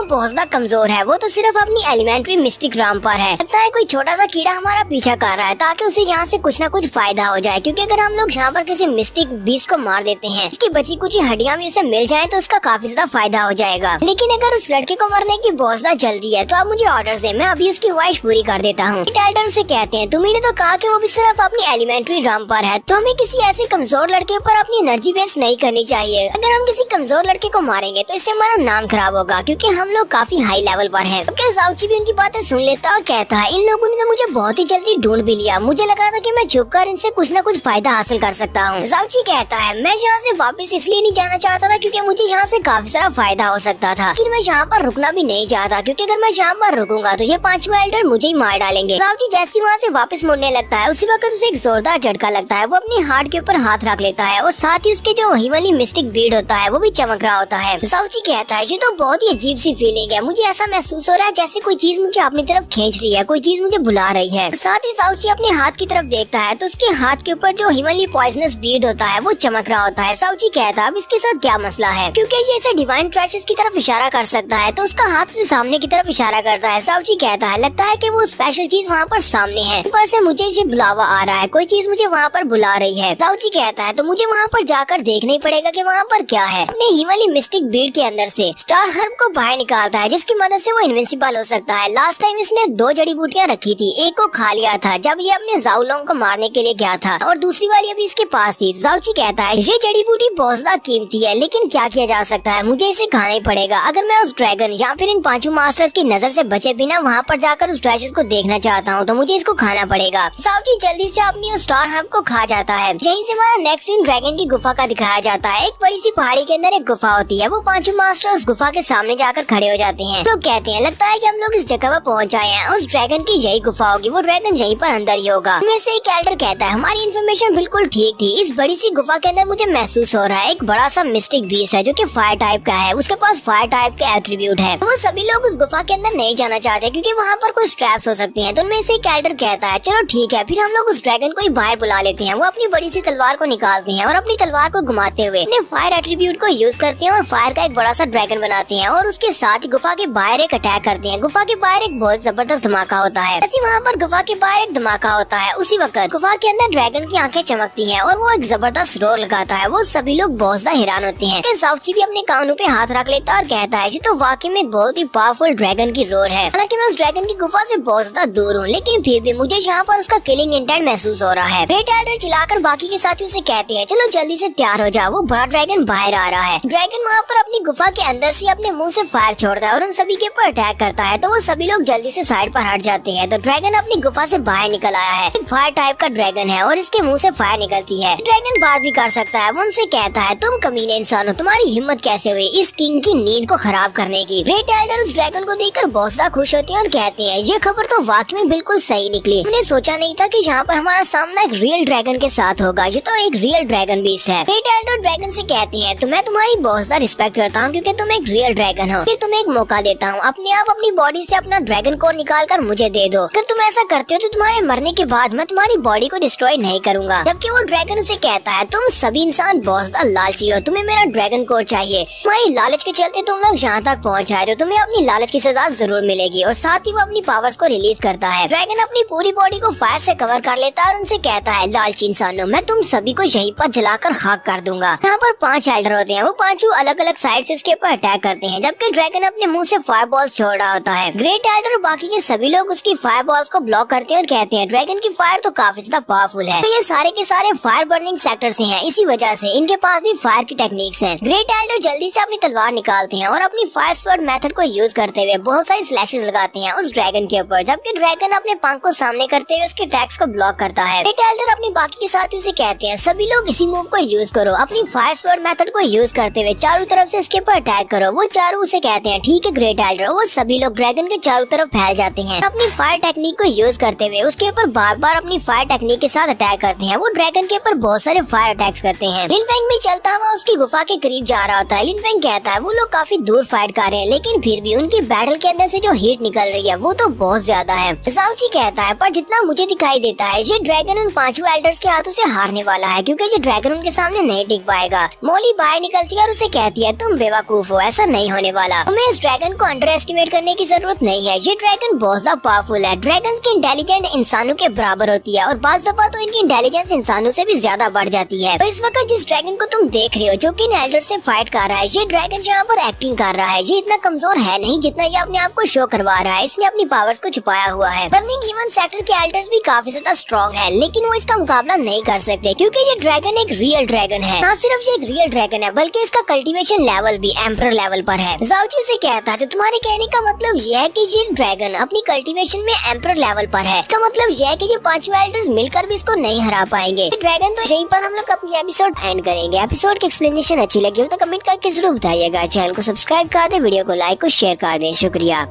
बहुत ज्यादा कमजोर है। वो तो सिर्फ अपनी एलिमेंट्री मिस्टिक राम पर है। लगता है कोई छोटा सा कीड़ा हमारा पीछा कर रहा है ताकि उसे यहाँ से कुछ न कुछ फायदा हो जाए, क्योंकि अगर हम लोग यहाँ पर किसी मिस्टिक बीस्ट को मार देते हैं, उसकी बची कुछ हड्डियां भी उसे मिल जाए तो उसका काफी ज्यादा फायदा हो जाएगा। लेकिन अगर उस लड़के को मरने की बहुत ज्यादा जल्दी है तो आप मुझे ऑर्डर दे, मैं अभी उसकी ख्वाहिश पूरी कर देता हूँ। टाइटर उसे कहते हैं, तुम्हें तो कहा कि वो भी सिर्फ अपनी एलिमेंट्री राम पर है, तो हमें किसी ऐसे कमजोर लड़के पर अपनी एनर्जी वेस्ट नहीं करनी चाहिए। अगर हम किसी कमजोर लड़के को मारेंगे तो इससे हमारा नाम खराब होगा, क्योंकि हम लोग काफी हाई लेवल पर हैं। तो जाओची भी उनकी बातें सुन लेता और कहता है, इन लोगों ने तो मुझे बहुत ही जल्दी ढूंढ भी लिया। मुझे लग रहा था कि मैं छुपकर इनसे कुछ न कुछ फायदा हासिल कर सकता हूँ। जाओची कहता है, मैं यहाँ से वापस इसलिए नहीं जाना चाहता था क्योंकि मुझे यहाँ से काफी सारा फायदा हो सकता था, लेकिन मैं यहाँ पर रुकना भी नहीं चाहता, क्योंकि अगर मैं यहाँ पर रुकूंगा तो ये पांचवा एल्डर मुझे ही मार डालेंगे। जाओची जैसे वहाँ से वापस मुड़ने लगता है, उसी वक्त उसे एक जोरदार झटका लगता है। वो अपने हार्ट के ऊपर हाथ रख लेता है और साथ ही उसके जो वही वाली मिस्टिक बीड होता है वो भी चमक रहा होता है। जाओची कहता है, ये तो बहुत ही अजीब सी फीलिंग है। मुझे ऐसा महसूस हो रहा है जैसे कोई चीज मुझे अपनी तरफ खींच रही है, कोई चीज मुझे बुला रही है। साथ ही जाओची अपने हाथ की तरफ देखता है तो उसके हाथ के ऊपर जो हिमालय पॉइजनस बीड होता है वो चमक रहा होता है। जाओची कहता है, अब इसके साथ क्या मसला है, क्योंकि ये इसे डिवाइन ट्रेशेस की तरफ इशारा कर सकता है, तो उसका हाथ से सामने की तरफ इशारा करता है। जाओची कहता है, लगता है कि वो स्पेशल चीज वहाँ पर सामने है, ऊपर से मुझे ये बुलावा आ रहा है, कोई चीज मुझे वहाँ पर बुला रही है। जाओची कहता है, तो मुझे वहाँ पर जाकर देखना ही पड़ेगा कि वहाँ पर क्या है। अपने हिमालय मिस्टिक बीड के अंदर से स्टार हर्ब को बाहर निकालता है, जिसकी मदद से वो इनविंसिबल हो सकता है। लास्ट टाइम इसने 2 जड़ी बूटियां रखी थी, एक को खा लिया था जब ये अपने जाओलोंग को मारने के लिए गया था, और दूसरी वाली अभी इसके पास थी। जाओची कहता है, ये जड़ी बूटी बहुत ज्यादा कीमती है, लेकिन क्या किया जा सकता है, मुझे इसे खाना ही पड़ेगा। अगर मैं उस ड्रैगन या फिर इन 5 मास्टर्स की नजर से बचे बिना वहाँ पर जाकर उस ट्रेशर को देखना चाहता हूँ, तो मुझे इसको खाना पड़ेगा। जाओची जल्दी से अपनी उस स्टार हर्ब को खा जाता है। यहीं से हमारा नेक्स्ट सीन ड्रैगन की गुफा का दिखाया जाता है। एक बड़ी सी पहाड़ी के अंदर एक गुफा होती है, वो 5 मास्टर उस गुफा के सामने जाकर खड़े हो जाते हैं। लोग कहते हैं, लगता है कि हम लोग इस जगह पर पहुंच आए हैं, उस ड्रैगन की यही गुफा होगी, वो ड्रैगन यहीं पर अंदर ही होगा। उनमें से एक एल्डर कहता है, हमारी इन्फॉर्मेशन बिल्कुल ठीक थी, इस बड़ी सी गुफा के अंदर मुझे महसूस हो रहा है एक बड़ा सा मिस्टिक बीस्ट है जो कि फायर टाइप का है, उसके पास फायर टाइप के एट्रीब्यूट है। वो सभी लोग उस गुफा के अंदर नहीं जाना चाहते क्योंकि वहाँ पर कुछ ट्रैप्स हो सकती हैं। तो उनमें से एक एल्डर कहता है, चलो ठीक है, फिर हम लोग उस ड्रैगन को ही बाहर बुला लेते हैं। वो अपनी बड़ी सी तलवार को निकालते हैं और अपनी तलवार को घुमाते हुए अपने फायर एट्रीब्यूट को यूज करते हैं और फायर का एक बड़ा सा ड्रैगन बनाते हैं और उसके साथ ही गुफा के बाहर एक अटैक करते हैं। गुफा के बाहर एक बहुत जबरदस्त धमाका होता है। ऐसे वहाँ पर गुफा के बाहर एक धमाका होता है, उसी वक्त गुफा के अंदर ड्रैगन की आंखें चमकती हैं और वो एक जबरदस्त रोर लगाता है। वो सभी लोग बहुत ज्यादा हैरान होते हैं। जाओची भी अपने कानों पे हाथ रख लेता है और कहता है, ये तो वाकई में बहुत ही पावरफुल ड्रैगन की रोर है। हालांकि मैं उस ड्रैगन की गुफा से बहुत ज्यादा दूर हूँ, लेकिन फिर भी मुझे यहाँ पर उसका किलिंग इंटेंट महसूस हो रहा है। ग्रेट एल्डर चिल्लाकर बाकी के साथियों से कहते हैं, चलो जल्दी से तैयार हो जाओ, वो बड़ा ड्रैगन बाहर आ रहा है। ड्रैगन वहाँ पर अपनी गुफा के अंदर से अपने मुंह से फायर छोड़ता है और उन सभी के ऊपर अटैक करता है। तो वो सभी लोग जल्दी से साइड पर हट जाते हैं। तो ड्रैगन अपनी गुफा से बाहर निकल आया है। एक फायर टाइप का ड्रैगन है और इसके मुंह से फायर निकलती है। ड्रैगन बात भी कर सकता है। वो उनसे कहता है, तुम कमीने इंसान हो, तुम्हारी हिम्मत कैसे हुई इस किंग की नींद को खराब करने की। ग्रेट एल्डर उस ड्रैगन को देखकर बहुत ज्यादा खुश होते हैं और कहते हैं, ये खबर तो वाकई में बिल्कुल सही निकली। हमने सोचा नहीं था कि यहाँ पर हमारा सामना एक रियल ड्रैगन के साथ होगा। ये तो एक रियल ड्रैगन बीस्ट है। ग्रेट एल्डर ड्रैगन से कहती है, तो मैं तुम्हारी बहुत ज्यादा रिस्पेक्ट करता हूँ क्योंकि तुम एक रियल ड्रैगन हो। तुम्हें एक मौका देता हूँ, अपने आप अपनी बॉडी से अपना ड्रैगन कोर निकाल कर मुझे दे दो। अगर तुम ऐसा करते हो तो तुम्हारे मरने के बाद मैं तुम्हारी बॉडी को डिस्ट्रॉय नहीं करूंगा। जबकि वो ड्रैगन उसे कहता है, तुम सभी इंसान बहुत ज्यादा लालची हो, तुम्हें मेरा ड्रैगन कोर चाहिए। तुम्हारी लालच के चलते तुम लोग यहाँ तक पहुँच आए, तो तुम्हें अपनी लालच की सजा जरूर मिलेगी। और साथ ही वो अपनी पावर्स को रिलीज करता है। ड्रैगन अपनी पूरी बॉडी को फायर से कवर कर लेता है और उनसे कहता है, लालची इंसानों, मैं तुम सभी को यहीं पर जलाकर खाक कर दूंगा। यहाँ पर 5 एल्डर होते हैं, वो 5 अलग अलग साइड से उसके ऊपर अटैक करते हैं, जबकि ड्रैगन अपने मुंह से फायर बॉल्स छोड़ रहा होता है। ग्रेट एल्डर और बाकी के सभी लोग उसकी फायर बॉल्स को ब्लॉक करते हैं और कहते हैं, ड्रैगन की फायर तो काफी ज्यादा पावरफुल है। तो ये सारे के सारे फायर बर्निंग सेक्टर से हैं, इसी वजह से इनके पास भी फायर की टेक्निक्स हैं। ग्रेट एल्डर जल्दी से अपनी तलवार निकालते हैं और अपनी फायर स्वर्ड मेथड को यूज करते हुए बहुत सारी स्लैशेस लगाते हैं उस ड्रैगन के ऊपर, जबकि ड्रैगन अपने पंख को सामने करते हुए उसके अटैक्स को ब्लॉक करता है। ग्रेट एल्डर अपने बाकी के साथियों से कहते हैं, सभी लोग इसी मूव को यूज करो, अपनी फायर स्वर्ड मेथड को यूज करते हुए चारों तरफ से इसके ऊपर अटैक करो। वो चारों उसे कहते हैं, ठीक है ग्रेट एल्डर। वो सभी लोग ड्रैगन के चारों तरफ फैल जाते हैं। अपनी फायर टेक्निक को यूज करते हुए उसके ऊपर बार बार अपनी फायर टेक्निक के साथ अटैक करते हैं। वो ड्रैगन के ऊपर बहुत सारे फायर अटैक्स करते हैं। लिन फेंग भी चलता हुआ उसकी गुफा के करीब जा रहा होता है। लिन फेंग कहता है, वो लोग काफी दूर फाइट कर रहे हैं, लेकिन फिर भी उनकी बैटल के अंदर से जो हीट निकल रही है वो तो बहुत ज्यादा है। जाओची कहता है, पर जितना मुझे दिखाई देता है ये ड्रैगन उन 5 एल्डर्स के हाथों से हारने वाला है, क्योंकि ये ड्रैगन उनके सामने नहीं टिक पाएगा। मोली बाहर निकलती है और उसे कहती है, है, तुम बेवकूफ हो, ऐसा नहीं होने वाला। तुम्हें इस ड्रैगन को अंडर एस्टिमेट करने की जरूरत नहीं है। ये ड्रैगन बहुत ज्यादा पावरफुल है। ड्रैगन की इंटेलिजेंस इंसानों के बराबर होती है और बाज दफा तो इनकी इंटेलिजेंस इंसानों से भी ज्यादा बढ़ जाती है। तो इस वक्त जिस ड्रैगन को तुम देख रहे हो जो कि इन एल्डर से फाइट कर रहा है, ये ड्रैगन यहाँ पर एक्टिंग कर रहा है। ये इतना कमजोर है नहीं जितना ये अपने आप को शो करवा रहा है। इसने अपनी पावर्स को छुपाया हुआ है। बर्निंग ह्यूमन सेक्टर के एल्डर्स भी काफी ज्यादा स्ट्रॉन्ग है, लेकिन वो इसका मुकाबला नहीं कर सकते क्योंकि ये ड्रैगन एक रियल ड्रैगन है। न सिर्फ ये एक रियल ड्रैगन है बल्कि इसका कल्टीवेशन लेवल भी एम्परर लेवल पर है। जाओची से कहता है तो तुम्हारे कहने का मतलब यह है कि ये ड्रैगन अपनी कल्टीवेशन में एम्परर लेवल पर है। इसका मतलब यह है कि ये पांचों एल्डर्स मिलकर भी इसको नहीं हरा पाएंगे। ड्रैगन तो यहीं पर हम लोग अपनी एपिसोड एंड करेंगे। एपिसोड की एक्सप्लेनेशन अच्छी लगी हो तो कमेंट करके जरूर बताइएगा। चैनल को सब्सक्राइब कर दे, वीडियो को लाइक और शेयर कर दे। शुक्रिया।